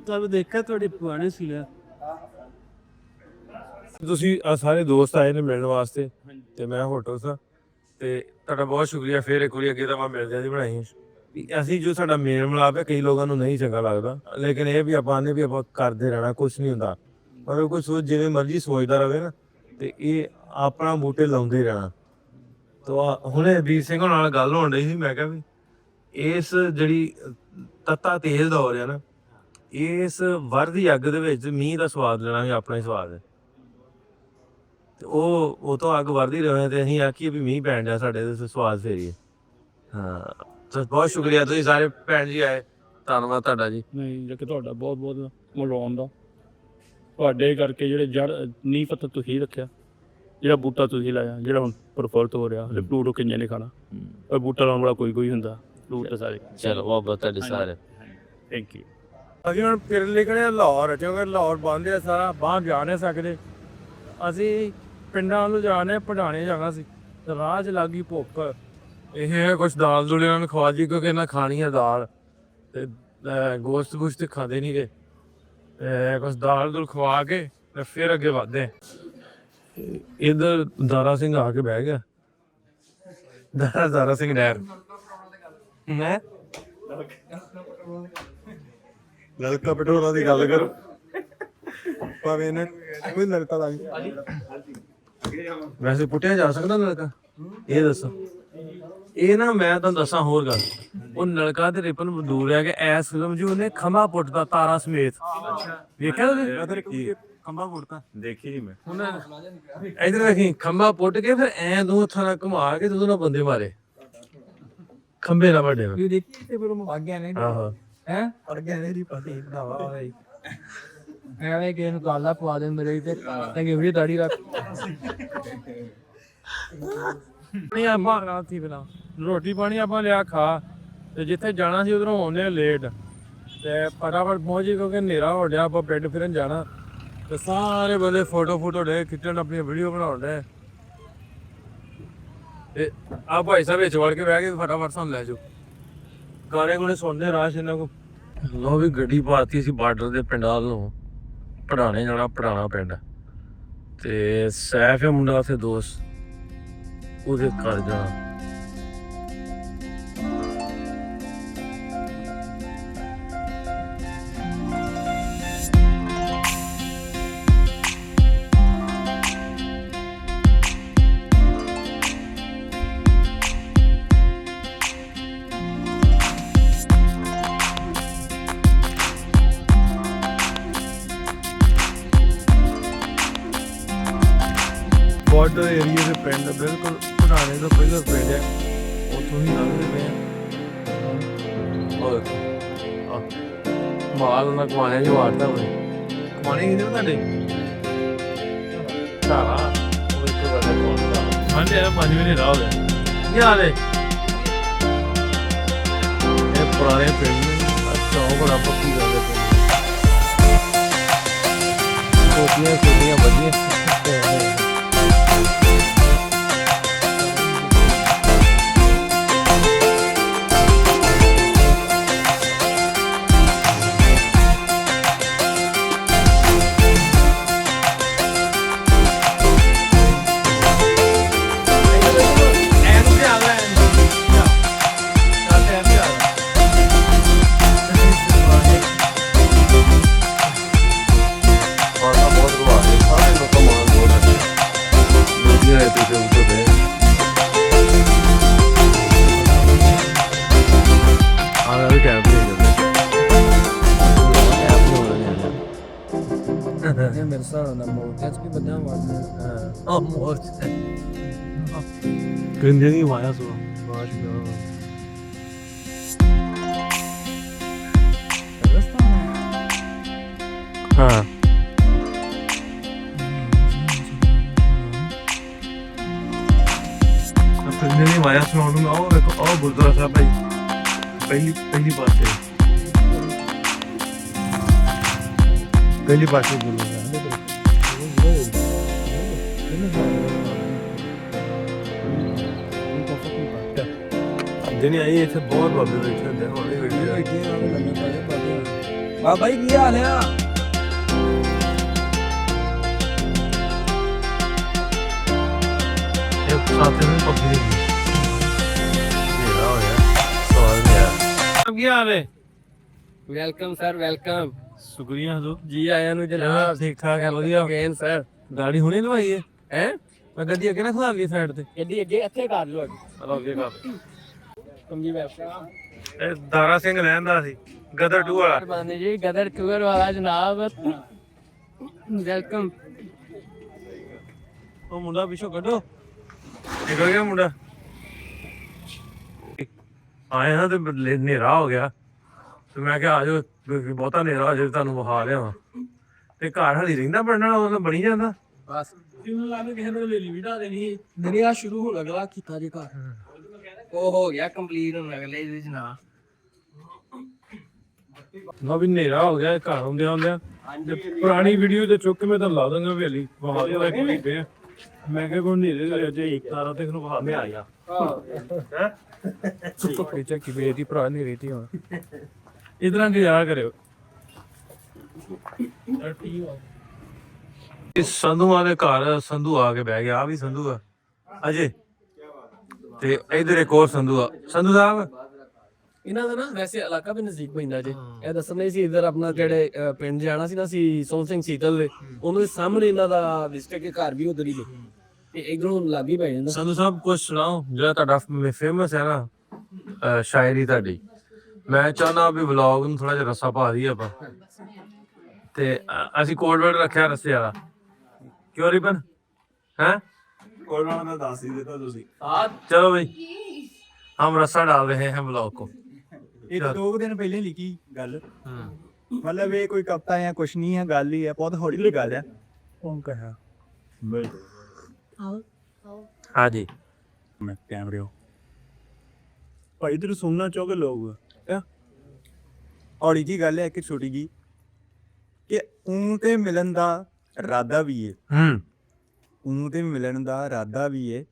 ਤੁਹਾਨੂੰ ਦੇਖਿਆ ਤੁਹਾਡੇ ਪੁਆਣੇ ਸੀ ਲਿਆ। ਤੁਸੀਂ ਆ ਸਾਰੇ ਦੋਸਤ ਆਏ ਨੇ ਮਿਲਣ ਵਾਸਤੇ ਤੇ ਮੈਂ ਹੋਟਲ ਸਾਂ ਤੇ ਤੁਹਾਡਾ ਬਹੁਤ ਸ਼ੁਕਰੀਆ। ਫਿਰ ਇੱਕ ਵਾਰੀ ਅੱਗੇ ਤਾਂ ਮੈਂ ਮਿਲ ਜਾਂਦੀ ਬਣਾਈ ਵੀ ਅਸੀਂ ਜੋ ਸਾਡਾ ਮੇਲ ਮਿਲਾਪ ਹੈ ਕਈ ਲੋਕਾਂ ਨੂੰ ਨਹੀਂ ਚੰਗਾ ਲੱਗਦਾ, ਲੇਕਿਨ ਇਹ ਵੀ ਆਪਾਂ ਨੇ ਵੀ ਆਪਾਂ ਕਰਦੇ ਰਹਿਣਾ, ਕੁਛ ਨਹੀਂ ਹੁੰਦਾ। ਪਰ ਕੋਈ ਸੋਚ ਜਿਵੇਂ ਮਰਜ਼ੀ ਸੋਚਦਾ ਰਹੇ ਨਾ ਤੇ ਇਹ ਆਪਣਾ ਬੂਟੇ ਲਾਉਂਦੇ ਰਹਿਣਾ। ਤਾਂ ਹੁਣੇ ਵੀਰ ਸਿੰਘ ਨਾਲ ਗੱਲ ਹੋਣ ਰਹੀ ਸੀ, ਮੈਂ ਕਿਹਾ ਵੀ ਇਸ ਜਿਹੜੀ ਤੱਤਾ ਤੇਜ਼ ਦੌਰ ਹੈ ਨਾ, ਇਸ ਵਰਦੀ ਅੱਗ ਦੇ ਵਿੱਚ ਮੀਂਹ ਦਾ ਸਵਾਦ ਲੈਣਾ ਵੀ ਆਪਣਾ ਹੀ ਸਵਾਦ ਹੈ। ਤੇ ਉਹ ਤੋਂ ਅੱਗ ਵਰਦੀ ਰਹੇ ਤੇ ਅਸੀਂ ਆਖੀਏ ਵੀ ਮੀਂਹ ਪੈਣ ਜਾ ਸਾਡੇ ਤੇ ਸਵਾਦ ਫੇਰੀਏ। ਹਾਂ ਤਾਂ ਬਹੁਤ ਸ਼ੁਕਰੀਆ ਤੁਸੀਂ ਸਾਰੇ ਭੈਣ ਜੀ ਆਏ, ਧੰਨਵਾਦ ਤੁਹਾਡਾ ਜੀ। ਨਹੀਂ ਜੇ ਕਿ ਤੁਹਾਡਾ ਬਹੁਤ ਬਹੁਤ ਮਲਾਉਣ ਦਾ, ਤੁਹਾਡੇ ਕਰਕੇ ਜਿਹੜੇ ਜੜ ਨੀਂਹ ਪੱਥਰ ਤੁਸੀਂ ਰੱਖਿਆ, ਜਿਹੜਾ ਬੂਟਾ ਤੁਸੀਂ ਲਾਇਆ, ਜਿਹੜਾ ਹੁਣ ਪ੍ਰਫੁੱਲਤ ਹੋ ਰਿਹਾ। ਫਲੂਟ ਕਿੰਨੇ ਨੇ ਖਾਣਾ, ਪਰ ਬੂਟਾ ਲਾਉਣ ਵਾਲਾ ਕੋਈ ਹੁੰਦਾ। ਫਲੂਟ ਤਾਂ ਸਾਰੇ। ਚਲੋ ਬਹੁਤ ਤੁਹਾਡੇ ਸਾਰੇ ਥੈਂਕ ਯੂ। ਅਸੀਂ ਹੁਣ ਫਿਰ ਨਿਕਲੇ ਲਾਹੌਰ, ਕਿਉਂਕਿ ਲਾਹੌਰ ਬੰਦ ਹੈ ਸਾਰਾ, ਬਾਹਰ ਜਾ ਨਹੀਂ ਸਕਦੇ। ਅਸੀਂ ਪਿੰਡਾਂ ਨੂੰ ਜਾਣੇ, ਪੜਾਣੇ ਜਾਣਾ ਸੀ ਤੇ ਰਾਹ 'ਚ ਲੱਗੀ ਭੁੱਖ। ਇਹ ਕੁਛ ਦਾਲ ਦੂਲ ਇਹਨਾਂ ਨੂੰ ਖਵਾ ਜੀ, ਕਿਉਂਕਿ ਇਹਨਾਂ ਖਾਣੀ ਹੈ ਦਾਲ ਤੇ ਗੋਸ਼ਤ ਗੁਸ਼ਤ ਖਾਂਦੇ ਨਹੀਂ ਗੇ। ਕੁਛ ਦਾਲ ਦੂਲ ਖਵਾ ਕੇ ਤੇ ਫਿਰ ਅੱਗੇ ਵਧਦੇ। ਇੱਧਰ ਦਾਰਾ ਸਿੰਘ ਆ ਕੇ ਬਹਿ ਗਿਆ। ਦਾਰਾ ਸਿੰਘ ਨਹਿਰ ਮੈਂ ਨਲਕਾ ਪੈਟਰੋਲਾਂ ਦੀ ਗੱਲ ਕਰੋ ਭਾਵੇਂ ਇਹਨੇ ਕੋਈ ਨਲਕਾ ਦਾ ਵੈਸੇ ਪੁੱਟਿਆ ਜਾ ਸਕਦਾ ਨਲਕਾ, ਇਹ ਦੱਸੋ। ਇਹ ਨਾ ਮੈਂ ਤੁਹਾਨੂੰ ਦੱਸਾਂ ਹੋਰ ਗੱਲ, ਉਹ ਨਲਕਾ ਤੇ ਰਿਪਨ ਦੂਰ ਹੈ ਕਿ ਐਸ ਫਿਲਮ 'ਚ ਉਹਨੇ ਖੰਭਾ ਪੁੱਟਦਾ ਤਾਰਾ ਸਮੇਤ। ਵੇਖਿਆ ਤੁਸੀਂ ਖੰਭਾ ਪੁੱਟਦਾ? ਦੇਖੀ ਨਹੀਂ ਮੈਂ। ਹੁਣ ਇਧਰ ਵੇਖੀ ਖੰਭਾ ਪੁੱਟ ਕੇ ਫਿਰ ਐ ਦੋ ਹੱਥਾਂ ਨਾਲ ਘੁਮਾ ਕੇ ਤੇ ਉਹਦੇ ਨਾਲ ਬੰਦੇ ਮਾਰੇ ਖੰਭੇ ਨਾਲ ਵੱਡੇ। ਇਹ ਦੇਖੀ ਤੇ ਫਿਰ ਮੈਂ ਗਿਆ ਨਹੀਂ ਆਹੋ ਹੈ ਪੜ ਗਿਆ ਨਹੀਂ ਪਤੀ ਭਰਾਵਾ ਹੋਈ ਐਵੇਂ ਕਿ ਇਹਨੂੰ ਕਾਲਾ ਪਵਾ ਦੇ ਮੇਰੇ ਤੇ ਕਿ ਵੀ ਦਾੜੀ ਰੱਖ। ਨਹੀਂ ਆਪਾਂ ਰਾਤ ਹੀ ਬਣਾ ਰੋਟੀ ਪਾਣੀ ਆਪਾਂ ਲਿਆ ਖਾ ਤੇ ਜਿੱਥੇ ਜਾਣਾ ਸੀ ਉਧਰੋਂ ਆਉਂਦੇ ਲੇਟ ਤੇ ਫਟਾਫਟ ਪਹੁੰਚੇ ਕਿਉਂਕਿ ਹਨੇਰਾ ਹੋ ਗਿਆ। ਆਪਾਂ ਪਿੰਡ ਫਿਰਨ ਜਾਣਾ ਤੇ ਸਾਰੇ ਬੰਦੇ ਫੋਟੋ ਡੇ ਖਿੱਚਣ, ਆਪਣੀ ਵੀਡੀਓ ਬਣਾਉਣ ਡੇ ਤੇ ਆ ਭਾਈ ਸਾਹਿਬ ਵਿੱਚ ਵੜ ਕੇ ਬਹਿ ਕੇ ਫਟਾਫਟ ਸਾਨੂੰ ਲੈ ਜਾਓ। ਗਾਣੇ ਗੁਣੇ ਸੁਣਦੇ ਰਾਸ਼ ਇਹਨਾਂ ਕੋ। ਲੋ ਵੀ ਗੱਡੀ ਪਾਤੀ ਸੀ ਬਾਰਡਰ ਦੇ ਪਿੰਡਾਂ ਨੂੰ, ਪੜਾਣੇ ਜਾਣਾ, ਪੜਾਣਾ ਪਿੰਡ ਤੇ ਸੈਫ ਹੈ ਮੁੰਡਾ ਉੱਥੇ ਦੋਸਤ, ਉਹਦੇ ਘਰ ਜਾਣਾ। ਬਾਰਡਰ ਏਰੀਏ ਦੇ ਪਿੰਡ ਬਿਲਕੁਲ ਪੜਾਣੇ ਤੋਂ ਪਹਿਲਾਂ ਪਿੰਡ ਹੈ, ਉੱਥੋਂ ਹੀ ਲੰਘਦੇ ਪਏ ਆ। ਔਰ ਮਾਲ ਨਾ ਕਮਾਇਆ ਜੀ ਵਾਰਤਾ ਬਣੀ ਕਮਾਣੇ ਕਿਹਦੇ ਤੁਹਾਡੇ ਸਾਰਾ ਉਹ ਇੱਕ ਗੱਲ ਕੋਲ ਮੰਨੇ ਆ 5 ਮਹੀਨੇ ਰਾਹ ਹੋ ਗਏ। ਕੀ ਹਾਲ ਹੈ? ਇਹ ਪੁਰਾਣੇ ਪਿੰਡ ਚੌਂਕ ਬੜਾ ਪੱਕੀ ਗੱਲ ਹੈ। ਕੋਟੀਆਂ ਵਧੀਆ ਵੀ ਟਾਈਮ ਤੇ ਹੋ ਜਾਂਦਾ ਇਹ ਮੇਰੇ ਹਿਸਾਬ ਨਾਲ ਮੋਰਚਾ ਚ ਵੀ ਬੰਦਾ ਮਾਰਦਾ ਹਾਂ ਮੋਰਚਾ ਕਹਿੰਦੇ ਨਹੀਂ ਵਾਇਆ ਸੋ ਮਾਸ਼ਾਅੱਲਾ ਹਾਂ ਕਹਿੰਦੇ ਨਹੀਂ ਵਾਇਆ ਸੋ ਨੂੰ ਆਓ ਵੇਖੋ ਆਹ ਗੁਰਦੁਆਰਾ ਸਾਹਿਬ ਭਾਈ ਪਹਿਲੀ ਪਾਸੇ ਬੋਲੂਗਾ ਜਿਹਨੇ ਆਈ ਇੱਥੇ ਬਹੁਤ ਬਾਬੇ ਬੈਠੇ ਹੁੰਦੇ ਹੁਣ ਵੀ ਬੈਠੇ ਬਾਬਾ ਜੀ ਕੀ ਹਾਲ ਆ? ਇਹ ਸਾਥੇ ਨੂੰ ਪੱਕੀ ਨਹੀਂ ਇਹ ਆ ਹੋਇਆ ਸਵਾਲ ਗਿਆ ਕੀ ਹਾਲ ਹੈ ਵੈਲਕਮ ਸਰ ਵੈਲਕਮ ਸ਼ੁਕਰੀਆ ਹਜ਼ੂਰ ਜੀ ਆਇਆਂ ਨੂੰ ਜਨਾਬ ਠੀਕ ਠਾਕ ਹੈ ਵਧੀਆ ਗੇਨ ਸਰ ਗਾੜੀ ਹੁਣੇ ਲਵਾਈ ਹੈ ਹੈ ਮੈਂ ਗੱਡੀ ਅੱਗੇ ਨਾ ਖਲਾ ਲਈ ਸਾਈਡ ਤੇ ਗੱਡੀ ਅੱਗੇ ਇੱਥੇ ਕਰ ਲਓ ਚਲੋ ਅੱਗੇ ਕਰ ਕੰਗੀ ਵੈਲਕਮ ਇਹ ਦਾਰਾ ਸਿੰਘ ਰਹਿੰਦਾ ਸੀ ਗਦਰ 2 ਵਾਲਾ ਬਾਨੇ ਜੀ ਗਦਰ ਟੂਰ ਵਾਲਾ ਜਨਾਬ ਵੈਲਕਮ ਉਹ ਮੁੰਡਾ ਪਿੱਛੋਂ ਕੱਢੋ ਨਿਕਲ ਗਿਆ ਮੁੰਡਾ ਆਏ ਨਾ ਤੇ ਹਨੇਰਾ ਹੋ ਗਿਆ ਤੇ ਮੈਂ ਕਿਹਾ ਆਜੋ ਬਹੁਤਾ ਹਨੇਰਾ ਹੋ ਜਾਵੇ ਤੁਹਾਨੂੰ ਵਿਖਾ ਲਿਆਵਾਂ ਤੇ ਘਰ ਹਲੀ ਰਹਿੰਦਾ ਬਣਨ ਵਾਲਾ ਉਹ ਬਣੀ ਜਾਂਦਾ ਬਸ ਕਿਉਂ ਲਾਵੇ ਕਿਸੇ ਨੂੰ ਲੈ ਲਈ ਵੀਡਾ ਦੇਣੀ ਮੇਰੇ ਆ ਸ਼ੁਰੂ ਹੋ ਅਗਲਾ ਕੀਤਾ ਜੇ ਘਰ ਉਹ ਹੋ ਗਿਆ ਕੰਪਲੀਟ ਹੁਣ ਅਗਲੇ ਦੇ ਜਨਾਬ ਨਾ ਵੀ ਹਨੇਰਾ ਹੋ ਗਿਆ ਘਰ ਹੁੰਦੇ ਹੁੰਦੇ ਪੁਰਾਣੀ ਵੀਡੀਓ ਤੇ ਚੁੱਕ ਕੇ ਮੈਂ ਤਾਂ ਲਾ ਦਾਂਗਾ ਹਵੇਲੀ ਵਿਖਾ ਦੇ ਕੋਈ ਪਿਆ ਮੈਂ ਕਿਹਾ ਕੋਈ ਹਨੇਰੇ ਦੇ ਅਜੇ ਇੱਕ ਤਾਰਾ ਤੇ ਨੂੰ ਵਿਖਾ ਮੈਂ ਆਇਆ ਹੈ ਪੀਚਾ ਕੀ ਬੇਦੀ ਭਰਾ ਨਹੀਂ ਰਹੀ ਹੁਣ ਇਦਾਂ ਗੁਜ਼ਾਰਾ ਕਰਿਓ ਇਸ ਸੰਧੂਆਂ ਦੇ ਘਰ ਸੰਧੂ ਆ ਕੇ ਬਹਿ ਗਿਆ ਆ ਵੀ ਸੰਧੂ ਆ ਅਜੇ ਤੇ ਇਧਰ ਇੱਕ ਹੋਰ ਸੰਧੂ ਆ ਸੰਧੂ ਸਾਹਿਬ ਇਹਨਾਂ ਦਾ ਨਾ ਵੈਸੇ ਇਲਾਕਾ ਵੀ ਨਜ਼ਦੀਕ ਪੈਂਦਾ ਜੇ ਇਹ ਦੱਸਣੇ ਸੀ ਇਧਰ ਆਪਣਾ ਜਿਹੜੇ ਪਿੰਡ ਜਾਣਾ ਸੀ ਨਾ ਸੀ ਸੋਹਣ ਸਿੰਘ ਸੀਤਲ ਦੇ ਉਹਨਾਂ ਦੇ ਸਾਹਮਣੇ ਇਹਨਾਂ ਦਾ ਡਿਸਟ੍ਰਿਕਟ ਘਰ ਵੀ ਉਧਰ ਹੀ ਨੇ ਤੇ ਇਧਰੋਂ ਲਾਗੀ ਪੈ ਜਾਂਦਾ ਸੰਧੂ ਸਾਹਿਬ ਕੁਝ ਸੁਣਾਓ ਜਿਹੜਾ ਤੁਹਾਡਾ ਫੇਮਸ ਹੈ ਨਾ ਸ਼ਾਇਰੀ ਤੁਹਾਡੀ ਮੈਂ ਚਾਹਨਾ ਵੀ ਵਲੌਗ ਨੂੰ ਥੋੜਾ ਜਿਹਾ ਰੱਸਾ ਪਾ ਦਈਏ ਆਪਾਂ ਤੇ ਅਸੀਂ ਕੋਡ ਵਰਡ ਰੱਖਿਆ ਰੱਸੇ ਵਾਲਾ ਕਿਉਂ ਰਿਬਨ ਹੈ ਕੋਲ ਵਾਲਾ ਦਾ ਦੱਸ ਹੀ ਦਿੱਤਾ ਤੁਸੀਂ चलो भाई हम रस्सा डाल रहे हैं ब्लॉग को ਇਹ 2 ਦਿਨ ਪਹਿਲੇ ਲਿਖੀ ਗੱਲ ਮਤਲਬ ਇਹ ਕੋਈ ਕਪਤਾ ਜਾਂ ਕੁਛ ਨਹੀਂ ਹੈ ਗੱਲ ਹੀ ਹੈ ਬਹੁਤ ਹੌਲੀ ਹੌਲੀ ਗੱਲ ਹੈ ਕੌਣ ਕਹਾ हाँ जी ਮੈਂ ਕੈਮਰੇ ਹੋ ਭਾਈ ਤੈਨੂੰ ਸੁਣਨਾ ਚਾਹੋਗੇ ਲੋਕ ਹੌਲੀ ਜੀ ਗੱਲ ਹੈ ਕਿ ਛੋਟੀ ਜੀ ਕਿ ਊਂ ਤੇ ਮਿਲਣ ਦਾ ਇਰਾਦਾ ਵੀ ਹੈ ਉਹਨੂੰ ਤੇ ਮਿਲਣ ਦਾ ਇਰਾਦਾ ਵੀ ਏ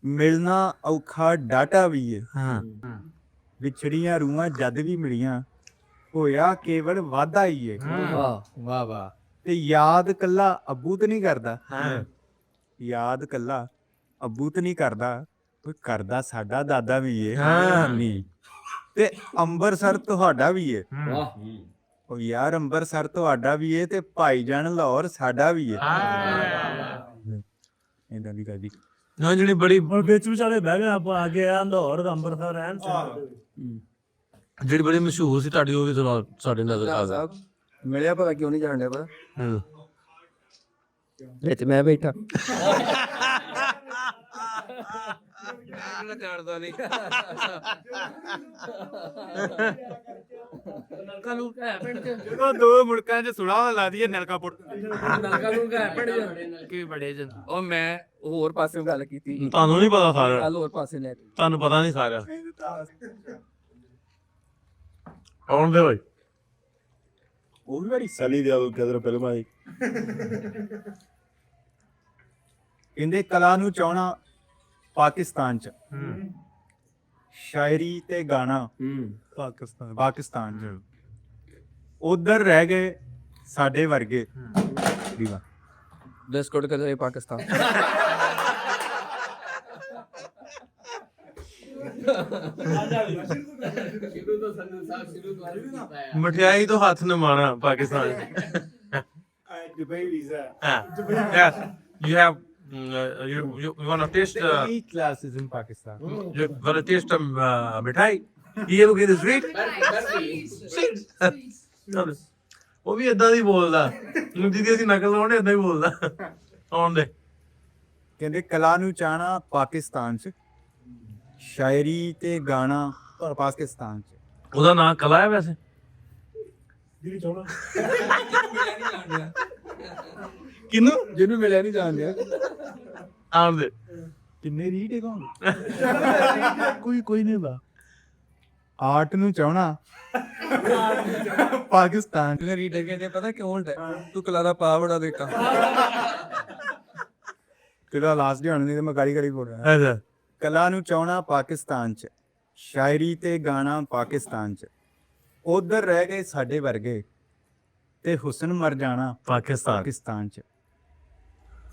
ਮਿਲਣਾ ਔਖਾ ਡਾਟਾ ਵੀ ਏ ਵਿਛੜੀਆਂ ਰੂਹਾਂ ਜਦ ਵੀ ਮਿਲੀਆਂ ਹੋਇਆ ਕੇਵਲ ਵਾਧਾ ਹੀ ਏ ਵਾਹ ਵਾਹ ਤੇ ਯਾਦ ਕੱਲਾ ਅੱਬੂ ਤੇ ਨਹੀਂ ਕਰਦਾ ਯਾਦ ਕੱਲਾ ਅੱਬੂ ਤੇ ਨਹੀਂ ਕਰਦਾ ਕੋਈ ਕਰਦਾ ਸਾਡਾ ਦਾਦਾ ਵੀ ਏ ਨਹੀਂ ਤੇ ਅੰਬਰਸਰ ਤੁਹਾਡਾ ਵੀ ਏ ਉਹ ਯਾਰ ਅੰਬਰਸਰ ਤੁਹਾਡਾ ਵੀ ਏ ਤੇ ਭਾਈਜਾਨ ਲਾਹੌਰ ਸਾਡਾ ਵੀ ਏ ਇਦਾਂ ਦੀ ਕਦੀ ਨਾ ਜਿਹੜੀ ਬੜੀ ਵਿੱਚ ਵਿਚਾਲੇ ਬਹਿ ਗਏ ਆਪਾਂ ਆ ਕੇ ਲਾਹੌਰ ਅੰਮ੍ਰਿਤਸਰ ਰਹਿਣ ਜਿਹੜੀ ਬੜੀ ਮਸ਼ਹੂਰ ਸੀ ਤੁਹਾਡੀ ਉਹ ਵੀ ਥੋੜਾ ਸਾਡੇ ਨਜ਼ਰ ਆ ਗਿਆ ਮਿਲਿਆ ਪਤਾ ਕਿਉਂ ਨਹੀਂ ਜਾਣ ਡਿਆ ਪਤਾ ਵਿੱਚ ਮੈਂ ਬੈਠਾ ਜਾਣਦਾ ਨਹੀਂ ਨਲਕਾ ਨੂੰ ਘੈ ਪਿੰਡ ਚ ਜਦੋਂ 2 ਮੁਲਕਾਂ 'ਚ ਸੁਣਾ ਲਾ ਦਈਏ ਨਲਕਾਪੁਰ ਨਲਕਾ ਨੂੰ ਘੈ ਪਿੰਡ ਚ ਨਲਕੇ ਬੜੇ ਜਨ ਉਹ ਮੈਂ ਹੋਰ ਪਾਸੇ ਗੱਲ ਕੀਤੀ ਤੁਹਾਨੂੰ ਨਹੀਂ ਪਤਾ ਸਾਰਾ ਗੱਲ ਹੋਰ ਪਾਸੇ ਲੈ ਤੁਹਾਨੂੰ ਪਤਾ ਨਹੀਂ ਸਾਰਾ ਆਉਣ ਦੇ ਭਾਈ ਉਹ ਵੀ ਬੜੀ ਸਲੀ ਦਿਆ ਕਦਰ ਫਿਲਮ ਆਈ ਕਹਿੰਦੇ ਕਲਾ ਨੂੰ ਚਾਹਣਾ ਪਾਕਿਸਤਾਨ 'ਚ ਸ਼ਾਇਰੀ ਤੇ ਗਾਣਾ ਪਾਕਿਸਤਾਨ 'ਚ ਉਧਰ ਰਹਿ ਗਏ ਸਾਡੇ ਵਰਗੇ ਦੀਵਾ ਬਿਸਕੁਟ ਕਦੇ ਪਾਕਿਸਤਾਨ ਮਠਿਆਈ ਤੋਂ ਹੱਥ ਨਮਾਣਾ Pakistan Dubai visa yes you have you want to taste classes in Pakistan you want to taste ਮਿਠਾਈ ਕੀ ਇਹਨੂੰ ਕਹਿੰਦੇ ਸਵੀਟ ਉਹ ਵੀ ਇਦਾਂ ਦੀ ਬੋਲਦਾ ਜਿਹਦੀ ਅਸੀਂ ਨਕਲ ਲਾਉਣੇ ਇਦਾਂ ਹੀ ਬੋਲਦਾ ਆਉਣ ਦੇ ਕਹਿੰਦੇ ਕਲਾ ਨੂੰ ਚਾਹਣਾ ਪਾਕਿਸਤਾਨ ਚ, ਸ਼ਾਇਰੀ ਤੇ ਗਾਣਾ ਪਾਕਿਸਤਾਨ ਚ। ਉਹਦਾ ਨਾਂ ਕਲਾ ਹੈ ਵੈਸੇ ਕਿਨੂੰ ਜਿਹਨੂੰ ਮਿਲਿਆ ਨਹੀਂ ਜਾਣਦੇ ਆਉਣ ਦੇ ਕਿੰਨੇ ਰੀਡ ਹੈਗਾ ਕੋਈ ਨਹੀਂ ਹੁੰਦਾ ਆਰਟ ਨੂੰ ਚਾਹਣਾ ਪਾਕਿਸਤਾਨ। ਜਿਹਨੇ ਰੀਡਰ ਕਹਿੰਦੇ ਪਤਾ ਕਿਉਂ ਹੁੰਦਾ ਤੂੰ ਕਲਾ ਦਾ ਪਾ ਬੜਾ ਦੇਖਾ ਤੇਰਾ ਲਾਸਟ ਡੇ ਨਹੀਂ ਤੇ ਮੈਂ ਗਾੜੀ ਬੋਲ ਰਿਹਾ। ਅੱਛਾ ਕਲਾ ਨੂੰ ਚਾਹਣਾ ਪਾਕਿਸਤਾਨ ਚ, ਸ਼ਾਇਰੀ ਤੇ ਗਾਣਾ ਪਾਕਿਸਤਾਨ ਚ। ਉਧਰ ਰਹਿ ਗਏ ਸਾਡੇ ਵਰਗੇ ਤੇ ਹੁਸਨ ਮਰ ਜਾਣਾ ਪਾਕਿਸਤਾਨ ਪਾਕਿਸਤਾਨ ਚ।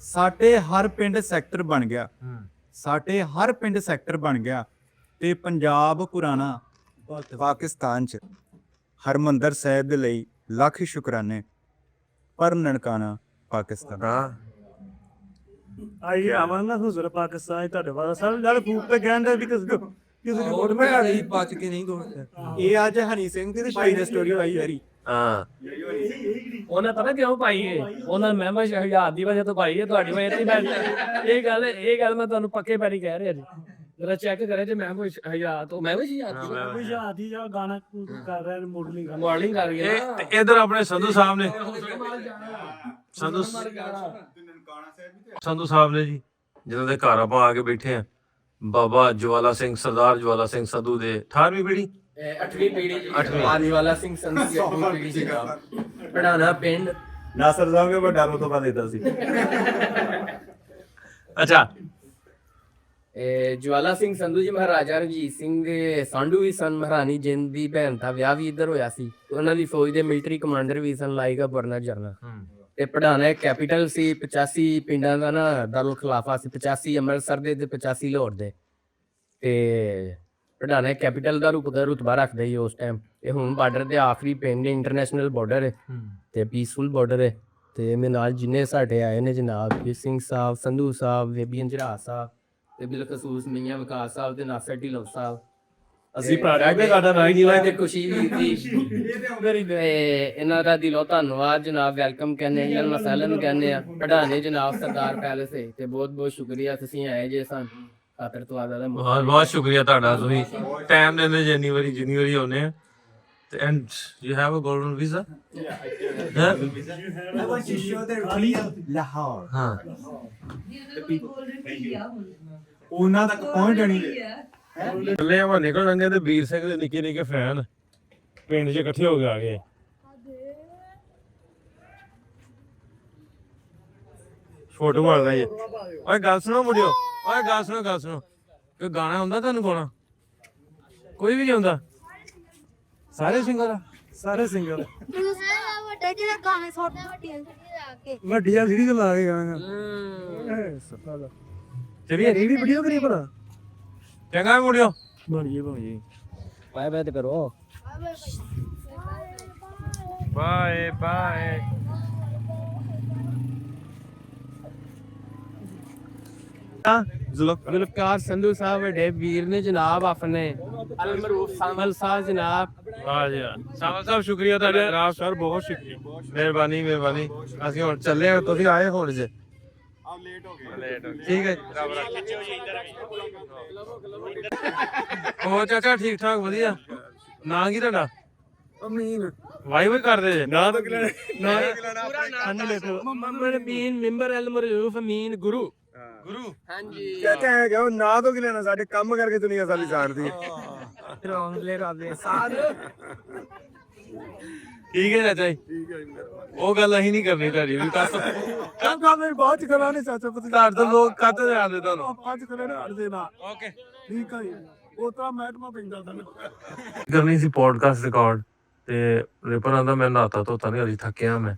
ਸਾਡੇ ਹਰ ਪਿੰਡ ਸੈਕਟਰ ਬਣ ਗਿਆ, ਸਾਡੇ ਹਰ ਪਿੰਡ ਸੈਕਟਰ ਬਣ ਗਿਆ ਤੇ ਪੰਜਾਬ ਪੁਰਾਣਾ ਪਾਕਿਸਤਾਨ ਚ। ਹਰਮੰਦਰ ਸਾਹਿਬ ਦੇ ਲਈ ਲੱਖ ਸ਼ੁਕਰਾਨੇ, ਪਰ ਨਨਕਾਣਾ ਪਾਕਿਸਤਾਨ। ਹਾਂ ਆਈਏ ਆਵਾਂਗਾ ਹੁਜ਼ਰ ਪਾਕਿਸਤਾਨ ਤੁਹਾਡੇ ਵਾਲਾ ਸਭ ਜਦ ਫੂਕ ਤੇ ਕਹਿੰਦੇ ਵੀ ਕਿਸੇ ਦੀ ਹੋਰ ਮੈਂ ਹਾਲੀ ਬਚ ਕੇ ਨਹੀਂ ਦੋੜਦਾ ਇਹ ਅੱਜ ਹਨੀ ਸਿੰਘ ਦੀ ਤੇ ਭਾਈ ਦੀ ਸਟੋਰੀ ਹੋਈ ਯਾਰੀ। ਹਾਂ ਉਹਨਾਂ ਪਤਾ ਕਿਉਂ ਪਾਈ ਏ ਉਹਨਾਂ ਮਹਿਮਾ ਸ਼ਹਿਜ਼ਾਦ ਦੀ ਵਜ੍ਹਾ ਤੋਂ ਪਾਈ ਏ ਤੁਹਾਡੀ ਵਜ੍ਹਾ ਤੇ ਮੈਂ ਇਹ ਗੱਲ ਮੈਂ ਤੁਹਾਨੂੰ ਪੱਕੇ ਪੈਰੀ ਕਹਿ ਰਿਹਾ ਜੀ ਜਰਾ ਚੈੱਕ ਕਰੇ ਜੇ ਮੈਂ ਕੋਈ ਹਜ਼ਾਤ ਤੋਂ ਮੈਂ ਵੀ ਸ਼ਹਿਜ਼ਾਦ ਕੋਈ ਸ਼ਾਦੀ ਜਾਂ ਗਾਣਾ ਕਰ ਰਿਹਾ ਮੋਡਲਿੰਗ ਮਾਰਨਿੰਗ ਕਰ ਗਿਆ ਇਹ ਇਧਰ ਆਪਣੇ ਸੰਧੂ ਸਾਹਿਬ ਨੇ ਸੰਧੂ ਸਾਹਿਬ ਨੇ ਜੀ ਜਿਹਨਾਂ ਦੇ ਘਰ ਆਪਾਂ ਆ ਕੇ ਬੈਠੇ ਆ ਬਾਬਾ ਜਵਾਲਾ ਸਿੰਘ ਸਰਦਾਰ ਜਵਾਲਾ ਸਿੰਘ ਸੰਧੂ ਦੇ 18ਵੀਂ ਪੀੜ੍ਹੀ 8ਵੀਂ ਪੀੜ੍ਹੀ ਪਾਣੀ ਵਾਲਾ ਸਿੰਘ ਸੰਧੂ ਦੀ 8ਵੀਂ ਪੀੜ੍ਹੀ ਸੀਗਾ ਪੜਾਣਾ ਪਿੰਡ ਨਾਸਰ ਸਾਹਿਬ ਕੇ ਵੱਡਾ ਰੁਤਬਾ ਦਿੱਤਾ ਸੀ। ਅੱਛਾ ਜਵਾਲਾ ਸਿੰਘ ਸੰਧੂ ਜੀ ਮਹਾਰਾਜਾ ਰਣਜੀਤ ਸਿੰਘ ਦੇ ਸਾਂਢੂ ਵੀ ਸਨ। ਮਹਾਰਾਣੀ ਜਿੰਦ ਦੀ ਭੈਣ ਦਾ ਵਿਆਹ ਵੀ ਇੱਧਰ ਹੋਇਆ ਸੀ। ਉਹਨਾਂ ਦੀ ਫੌਜ ਦੇ ਮਿਲਟਰੀ ਕਮਾਂਡਰ ਵੀ ਸਨ ਲਾਈਕ ਗਵਰਨਰ ਜਨਰਲ। ਤੇ ਪੜਾਣਾ ਕੈਪੀਟਲ ਸੀ 85 ਪਿੰਡਾਂ ਦਾ ਨਾ ਦਾਰੁਲ ਖਿਲਾਫਾ ਸੀ 85 ਅੰਮ੍ਰਿਤਸਰ ਦੇ ਤੇ 85 ਲਾਹੌਰ ਦੇ। ਤੇ ਪੜਾਣਾ ਕੈਪੀਟਲ ਦਾ ਰੁਤਬਾ ਰੱਖਦਾ ਸੀ ਉਸ ਟਾਈਮ। ਤੇ ਹੁਣ ਬਾਰਡਰ ਦੇ ਆਖਰੀ ਪਿੰਡ ਇੰਟਰਨੈਸ਼ਨਲ ਬਾਰਡਰ ਹੈ ਤੇ ਪੀਸਫੁਲ ਬਾਰਡਰ ਹੈ। ਤੇ ਮੇਰੇ ਨਾਲ ਜਿੰਨੇ ਸਾਡੇ ਆਏ ਨੇ ਜਨਾਬ ਜੀ ਸਿੰਘ ਸਾਹਿਬ ਸੰਧੂ ਸਾਹਿਬ ਬੇਬੀ ਅੰਜਰਾ ਸਾਹਿਬ ਤੇ ਬਿਲਖਸੂਸ ਮੀਆਂ ਵਿਕਾਸ ਸਾਹਿਬ ਤੇ ਨਾਸਰ ਢਿੱਲੋਂ ਸਾਹਿਬ ਅਸੀਂ ਪ੍ਰੋਡਕਟ ਦੇ ਸਾਡਾ ਰਾਈ ਨਹੀਂ ਤੇ ਖੁਸ਼ੀ ਵੀ ਸੀ ਇਹਨਾਂ ਦਾ ਦਿਲੋਂ ਧੰਨਵਾਦ ਜਨਾਬ ਵੈਲਕਮ ਕਹਿੰਦੇ ਆ ਮਸਾਲਨ ਕਹਿੰਦੇ ਆ ਪੜਾਣੇ ਜਨਾਬ ਸਰਦਾਰ ਪੈਲੇਸ ਤੇ ਬਹੁਤ ਬਹੁਤ ਸ਼ੁਕਰੀਆ ਤੁਸੀਂ ਆਏ ਜੇ ਸਾਨੂੰ ਖਾਤਰ ਤੋਂ ਆਦਾ ਦਾ ਬਹੁਤ ਬਹੁਤ ਸ਼ੁਕਰੀਆ ਤੁਹਾਡਾ ਤੁਸੀਂ ਟਾਈਮ ਦਿੰਦੇ ਜਿੰਨੀ ਵਾਰੀ ਆਉਂਦੇ ਆ ਤੇ and you have a golden visa Lahore ਹਾਂ ਉਹਨਾਂ ਤੱਕ ਪਹੁੰਚ ਜਾਣੀ ਚੱਲੇ ਆਪਾਂ ਨਿਕਲ ਲੰਗੇ ਤੇ ਵੀਰ ਸਿੰਘ ਦੇ ਨਿੱਕੇ ਨਿੱਕੇ ਫੈਨ ਪਿੰਡ 'ਚ ਇਕੱਠੇ ਹੋ ਕੇ ਆ ਗਏ ਫੋਟੋ ਮਾਰਦਾ ਜੀ ਓਏ ਗੱਲ ਸੁਣੋ ਮੁੰਡਿਓ ਓਏ ਗੱਲ ਸੁਣੋ ਕੋਈ ਗਾਣਾ ਹੁੰਦਾ ਤੁਹਾਨੂੰ ਗਾਉਣਾ ਕੋਈ ਵੀ ਨਹੀਂ ਹੁੰਦਾ ਸਾਰੇ ਸਿੰਗਰ ਵੱਡਾ ਜਿਹੜਾ ਗਾਣੇ ਛੋਟੇ ਵੱਡੀਆਂ ਲਾ ਕੇ ਵੱਡੀਆਂ ਸੀੜੀ ਤੇ ਲਾ ਕੇ ਗਾਣਾ ਚਲਿਏ ਇਹ ਵੀ ਵੀਡੀਓ ਕਰੀ ਭਲਾ ਚੰਗਾ ਮੁੰਡਿਓ ਬਣੀਏ ਬਾਏ ਬਾਏ ਤੇ ਕਰੋ ਬਾਏ ਬਾਏ ਜ਼ੁਲਫਕਾਰ ਸੰਧੂ ਸਾਹਿਬ ਵੱਡੇ ਵੀਰ ਨੇ ਜਨਾਬ ਆਪਣੇ ਅਲਮਰੂਫ ਸਾਮਲ ਸਾਹਿਬ ਜਨਾਬ ਵਾਹ ਜੀ ਸਾਮਲ ਸਾਹਿਬ ਸ਼ੁਕਰੀਆ ਤੁਹਾਡਾ ਜਨਾਬ ਸਰ ਬਹੁਤ ਸ਼ੁਕਰੀਆ ਮਿਹਰਬਾਨੀ ਅਸੀਂ ਹੁਣ ਚੱਲੇ ਆ ਤੁਸੀਂ ਆਏ ਹੁਣ ਜੇ ਲੇਟ ਹੋ ਗਏ ਠੀਕ ਹੈ ਉਹ ਚਾਚਾ ਠੀਕ ਠਾਕ ਵਧੀਆ ਨਾਂ ਕੀ ਤੁਹਾਡਾ ਅਮੀਨ ਵਾਈ ਕਰਦੇ ਜੇ ਨਾਂ ਤਾਂ ਕਿਲਾ ਮੈਂਬਰ ਅਲਮਰੂਫ ਅਮੀਨ ਗੁਰੂ ਹਾਂਜੀ ਕਹਤੇ ਹੈ ਕਿ ਉਹ ਨਾ ਤੋਂ ਕਿ ਲੈਣਾ ਸਾਡੇ ਕੰਮ ਕਰਕੇ ਦੁਨੀਆ ਸਾਰੀ ਜਾਣਦੀ ਹੈ ਰੌਂਗਲੇ ਰਾਦੇ ਸਾਧ ਠੀਕ ਹੈ ਚਾਚਾ ਜੀ ਉਹ ਗੱਲ ਅਸੀਂ ਨਹੀਂ ਕਰਨੀ ਤੁਹਾਡੀ ਵੀ ਕੱਟ ਮੈਂ ਬਾਅਦ ਚ ਕਰਾਂਗੇ ਚਾਚਾ ਪਤਾ ਘਰ ਤੋਂ ਲੋਕ ਕੱਟ ਜਾਂਦੇ ਤੁਹਾਨੂੰ ਬਾਅਦ ਚ ਕਰਾਂਗੇ ਅੜਦੇ ਨਾ ਓਕੇ ਠੀਕ ਹੈ ਉਹ ਤਾਂ ਮੈਡਮਾ ਪੈਂਦਾ ਤਾਂ ਕਰਨੀ ਸੀ ਪੋਡਕਾਸਟ ਰਿਕਾਰਡ ਤੇ ਰਿਪਰਾਂ ਦਾ ਮੈਂ ਨਹਾਤਾ ਧੋਤਾ ਨਹੀਂ ਹਲੀ ਥੱਕਿਆ ਮੈਂ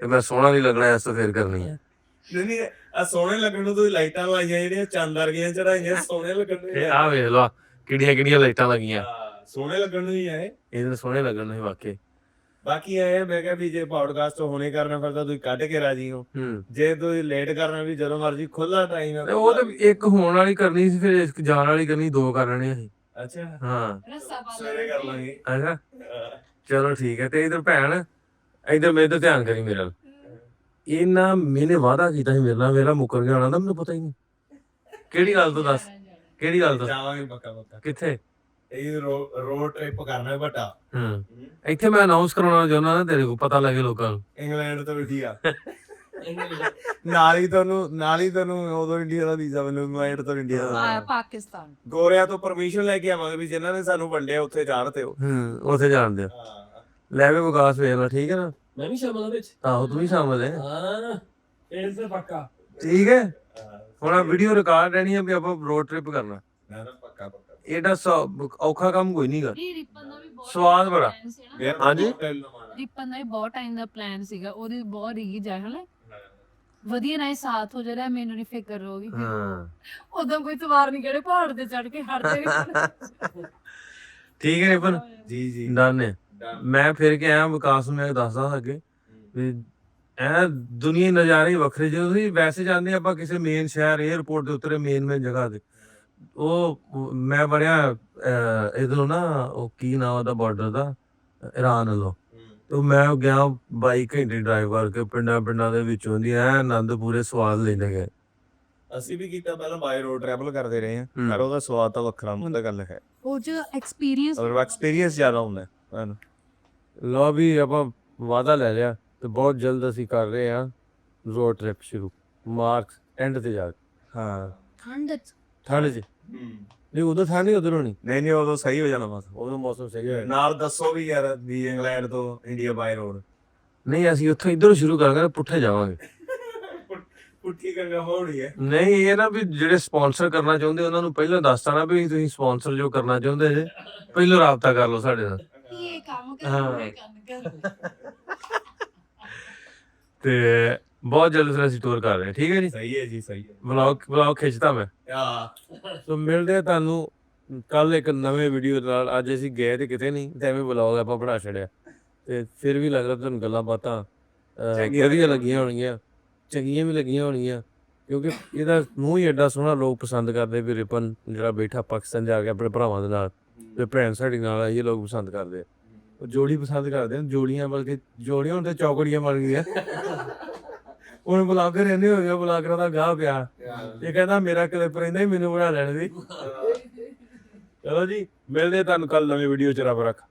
ਤੇ ਮੈਂ ਸੋਹਣਾ ਨਹੀਂ ਲੱਗਣਾ ਇਸ ਤੋਂ ਫੇਰ ਕਰਨੀ ਹੈ ਨਹੀਂ ਆ ਸੋਹਣੇ ਲੱਗਣ ਨੂੰ ਤੁਸੀਂ ਲਾਈਟਾਂ ਲਾਈਆਂ ਜਿਹੜੀਆਂ ਚੰਦ ਵਰਗੀਆਂ ਚੜਾਈਆਂ ਸੋਹਣੇ ਲੱਗਣ ਨੂੰ ਇਹ ਆ ਵੇਖ ਲਓ ਕਿਹੜੀਆਂ ਲਾਈਟਾਂ ਲੱਗੀਆਂ ਸੋਹਣੇ ਲੱਗਣ ਨੂੰ ਹੀ ਆਏ ਇਹ ਤਾਂ ਸੋਹਣੇ ਲੱਗਣ ਨੂੰ ਵਾਕਈ ਬਾਕੀ ਇਹ ਮੈਂ ਕਿਹਾ ਵੀ ਜੇ ਪੋਡਕਾਸਟ ਹੋਣੇ ਕਰਨਾ ਫਿਰ ਤਾਂ ਤੁਸੀਂ ਕੱਢ ਕੇ ਰਾਜੀ ਹੋ ਜੇ ਤੁਸੀਂ ਲੇਟ ਕਰਨਾ ਵੀ ਜਦੋਂ ਮਰਜ਼ੀ ਖੁੱਲਾ ਟਾਈਮ ਹੈ ਉਹ ਤਾਂ ਇੱਕ ਹੋਣ ਵਾਲੀ ਕਰਨੀ ਸੀ ਫਿਰ ਇੱਕ ਜਾਣ ਵਾਲੀ ਕਰਨੀ ਦੋ ਕਰ ਲੈਣੇ ਅਸੀਂ ਅੱਛਾ ਹਾਂ ਰੱਸਾ ਪਾ ਸਵੇਰੇ ਕਰ ਲਾਂਗੇ ਅੱਛਾ ਚਲੋ ਠੀਕ ਹੈ। ਤੇ ਇਧਰ ਭੈਣ ਇਧਰ ਮੇਰੇ ਤੇ ਧਿਆਨ ਕਰੀ ਮੇਰਾ। ਇਹਨਾਂ ਮੈਨੇ ਵਾਅਦਾ ਕੀਤਾ ਸੀ ਮੇਰੇ ਨਾਲ, ਮੇਰਾ ਮੁੱਕਰ ਗਿਆ ਹੋਣਾ ਨਾ, ਮੈਨੂੰ ਪਤਾ ਹੀ ਨਹੀਂ ਕਿਹੜੀ ਗੱਲ ਤੋਂ। ਦੱਸ ਕਿਹੜੀ ਗੱਲ ਤੋਂ? ਜਾਵਾਂਗੇ ਪੱਕਾ ਪੱਕਾ। ਕਿੱਥੇ? ਇਹ ਰੋਡ ਟ੍ਰਿਪ ਕਰਨਾ ਵੱਡਾ। ਹਾਂ ਇੱਥੇ ਮੈਂ ਅਨਾਉਂਸ ਕਰਾਉਣਾ ਚਾਹੁੰਦਾ ਨਾ, ਤੇਰੇ ਕੋਲ ਪਤਾ ਲੱਗੇ ਲੋਕਾਂ ਨੂੰ। ਇੰਗਲੈਂਡ ਤੋਂ ਵੀ ਠੀਕ ਆ। ਨਾਲ ਹੀ ਤੁਹਾਨੂੰ ਉਦੋਂ ਇੰਡੀਆ ਦਾ ਵੀਜ਼ਾ ਮਿਲੂ, ਇੰਗਲੈਂਡ ਤੋਂ ਇੰਡੀਆ ਦਾ। ਪਾਕਿਸਤਾਨ ਗੋਰਿਆਂ ਤੋਂ ਪਰਮਿਸ਼ਨ ਲੈ ਕੇ ਆਵਾਂਗੇ ਵੀ ਜਿਨ੍ਹਾਂ ਨੇ ਸਾਨੂੰ ਵੰਡਿਆ ਉੱਥੇ ਜਾਣ ਤੇ ਉਹ। ਉੱਥੇ ਜਾਣ ਦਿਓ। ਲੈ ਵੀ ਵਿਕਾਸ ਵੇਖ ਲਾ, ਠੀਕ ਹੈ ਨਾ? ਮੈਂ ਵੀ ਸ਼ਾਮਲ ਵਿੱਚ। ਆਹੋ ਤੂੰ ਵੀ ਸ਼ਾਮਲ ਹੈ। ਹਾਂ ਇਹ ਤੇ ਪੱਕਾ। ਠੀਕ ਹੈ ਹੁਣ ਆ ਵੀਡੀਓ ਰਿਕਾਰਡ ਰਹਿਣੀ ਹੈ ਵੀ ਆਪਾਂ ਰੋਡ ਟ੍ਰਿਪ ਕਰਨਾ। ਪੱਕਾ ਪੱਕਾ। ਇਹਦਾ ਔਖਾ ਕੰਮ ਕੋਈ ਨਹੀਂਗਾ, ਇਹ ਰਿਪਨ ਦਾ ਵੀ ਬਹੁਤ ਸਵਾਦ ਬੜਾ। plan ਸੀ ਨਾ। ਹਾਂਜੀ ਰਿਪਨ ਦਾ ਵੀ ਬਹੁਤ ਟਾਈਮ ਦਾ ਪਲਾਨ ਸੀਗਾ, ਉਹਦੀ ਬਹੁਤ ਰੀਝ ਹੈ ਹਨਾ। ਵਧੀਆ ਨਾਲ ਸਾਥ ਹੋ ਜਿਹੜਾ, ਮੈਨੂੰ ਨਹੀਂ ਫਿਕਰ ਰਹੂਗੀ। ਹਾਂ ਉਦੋਂ ਕੋਈ ਸਵਾਰ ਨਹੀਂ ਕਿਹੜੇ ਪਹਾੜ ਤੇ ਚੜ ਕੇ ਹਟ ਜਾਏਗਾ। ਠੀਕ ਹੈ ਰਿਪਨ ਜੀ ਜੀ ਡਨ ਹੈ। ਮੈਂ ਫਿਰ ਕੇ ਆਇਆ ਵਿਕਾਸ ਨੂੰ, ਮੈਂ ਦੱਸਦਾ ਅੱਗੇ ਵੀ ਐ ਦੁਨੀਆ ਦੇ ਨਜ਼ਾਰੇ ਹੀ ਵੱਖਰੇ। ਜਦੋਂ ਤੁਸੀਂ ਵੈਸੇ ਜਾਂਦੇ ਆਪਾਂ ਕਿਸੇ ਮੇਨ ਸ਼ਹਿਰ 에ਅਰਪੋਰਟ ਦੇ ਉੱਤੇ ਮੇਨ ਜਗ੍ਹਾ ਤੇ, ਉਹ ਮੈਂ ਬਣਿਆ ਇਧਰੋਂ ਨਾ, ਉਹ ਕੀ ਨਾਮ ਉਹਦਾ ਬਾਰਡਰ ਦਾ, ਇਰਾਨ ਵੱਲੋਂ। ਤੇ ਮੈਂ ਗਿਆ 22 ਘੰਟੇ ਡਰਾਈਵ ਕਰਕੇ ਪਿੰਡਾਂ ਦੇ ਵਿੱਚੋਂ ਦੀ ਐ ਆਨੰਦ ਪੂਰੇ ਸਵਾਦ ਲੈਂਦੇ ਗਏ। ਅਸੀਂ ਵੀ ਕੀਤਾ ਪਹਿਲਾਂ ਬਾਈ ਰੋਡ ਟਰੈਵਲ ਕਰਦੇ ਰਹੇ ਹਾਂ, ਪਰ ਉਹਦਾ ਸਵਾਦ ਤਾਂ ਵੱਖਰਾ ਹੁੰਦਾ, ਗੱਲ ਹੈ। ਉਹ ਜੋ ਐਕਸਪੀਰੀਅੰਸ ਔਰ ਐਕਸਪੀਰੀਅੰਸ ਜ਼ਿਆਦਾ ਹੁੰਦਾ ਹੈ। ਲਓ ਵੀ ਆਪਾਂ ਵਾਅਦਾ ਲੈ ਲਿਆ ਤੇ ਬਹੁਤ ਜਲਦ ਅਸੀਂ ਕਰ ਰਹੇ ਹਾਂ ਰੋਡ ਟ੍ਰਿਪ ਸ਼ੁਰੂ, ਮਾਰਚ ਐਂਡ ਤੇ ਜਾ ਕੇ। ਹਾਂ ਠੰਡ ਠੰਡ 'ਚ ਨਹੀਂ, ਉਦੋਂ ਠੰਡ ਨਹੀਂ ਉਧਰੋਂ ਨਹੀਂ, ਨਹੀਂ ਉਦੋਂ ਸਹੀ ਹੋ ਜਾਣਾ ਮੌਸਮ। ਉਦੋਂ ਮੌਸਮ ਸਹੀ ਹੋਇਆ। ਨਾਲ ਦੱਸੋ ਵੀ ਯਾਰ ਵੀ ਇੰਗਲੈਂਡ ਤੋਂ ਇੰਡੀਆ ਬਾਈ ਰੋਡ। ਨਹੀਂ ਅਸੀਂ ਉੱਥੋਂ ਇੱਧਰੋਂ ਸ਼ੁਰੂ ਕਰਾਂਗੇ, ਪੁੱਠੇ ਜਾਵਾਂਗੇ। ਪੁੱਠੀ ਗੱਲ ਹੋਣੀ ਹੈ। ਨਹੀਂ ਇਹ ਨਾ ਵੀ ਜਿਹੜੇ ਸਪਾਂਸਰ ਕਰਨਾ ਚਾਹੁੰਦੇ ਉਹਨਾਂ ਨੂੰ ਪਹਿਲਾਂ ਦੱਸਤਾ ਨਾ ਵੀ ਤੁਸੀਂ ਸਪਾਂਸਰ ਜੋ ਕਰਨਾ ਚਾਹੁੰਦੇ ਜੇ ਪਹਿਲਾਂ ਰਾਬਤਾ ਕਰ ਲਓ ਸਾਡੇ ਨਾਲ। ਇਹ ਕੰਮ ਹਾਂ। ਕਰ ਤੇ ਬਹੁਤ ਜਲਦ ਫਿਰ ਅਸੀਂ ਟੂਰ ਕਰ ਰਹੇ ਹਾਂ, ਠੀਕ ਹੈ ਜੀ? ਸਹੀ ਹੈ ਜੀ, ਸਹੀ ਹੈ। ਵਲੌਗ ਖਿੱਚਦਾ ਮੈਂ। ਆ ਸੋ ਮਿਲਦੇ ਆ ਤੁਹਾਨੂੰ ਕੱਲ ਇੱਕ ਨਵੇਂ ਵੀਡੀਓ ਨਾਲ। ਅੱਜ ਅਸੀਂ ਗਏ ਤੇ ਕਿਤੇ ਨਹੀਂ, ਤੇ ਐਵੇਂ ਵਲੌਗ ਆਪਾਂ ਬਣਾ ਛੜਿਆ, ਤੇ ਫਿਰ ਵੀ ਲੱਗਦਾ ਤੁਹਾਨੂੰ ਗੱਲਾਂ ਬਾਤਾਂ ਵਧੀਆ ਲੱਗੀਆਂ ਹੋਣਗੀਆਂ, ਚੰਗੀਆਂ ਵੀ ਲੱਗੀਆਂ ਹੋਣਗੀਆਂ, ਕਿਉਂਕਿ ਇਹਦਾ ਮੂੰਹ ਹੀ ਐਡਾ ਸੋਹਣਾ ਲੋਕ ਪਸੰਦ ਕਰਦੇ ਵੀ ਰਿਪਨ ਜਿਹੜਾ ਬੈਠਾ ਪਾਕਿਸਤਾਨ ਜਾ ਕੇ ਆਪਣੇ ਭਰਾਵਾਂ ਦੇ ਨਾਲ, ਤੇ ਭੈਣ ਸਾਡੀ ਨਾਲ ਆਈ, ਇਹ ਲੋਕ ਪਸੰਦ ਕਰਦੇ ਆ। ਉਹ ਜੋੜੀ ਪਸੰਦ ਕਰਦੇ ਆ, ਜੋੜੀਆਂ ਬਲਕਿ ਜੋੜੀਆਂ ਹੁਣ ਤੇ ਚੌਕੜੀਆਂ ਬਣ ਗਈਆਂ। ਹੁਣ ਬਲਾਗਰ ਇੰਨੇ ਹੋ ਗਏ, ਬਲਾਗਰਾਂ ਦਾ ਗਾਹ ਪਿਆ। ਇਹ ਕਹਿੰਦਾ ਮੇਰਾ ਕਲਿੱਪ ਰਹਿੰਦਾ ਹੀ ਮੈਨੂੰ ਬਣਾ ਲੈਣ ਦੀ। ਚਲੋ ਜੀ ਮਿਲਦੇ ਤੁਹਾਨੂੰ ਕੱਲ ਨਵੀਂ ਵੀਡੀਓ ਚ, ਰੱਬ ਰੱਖ।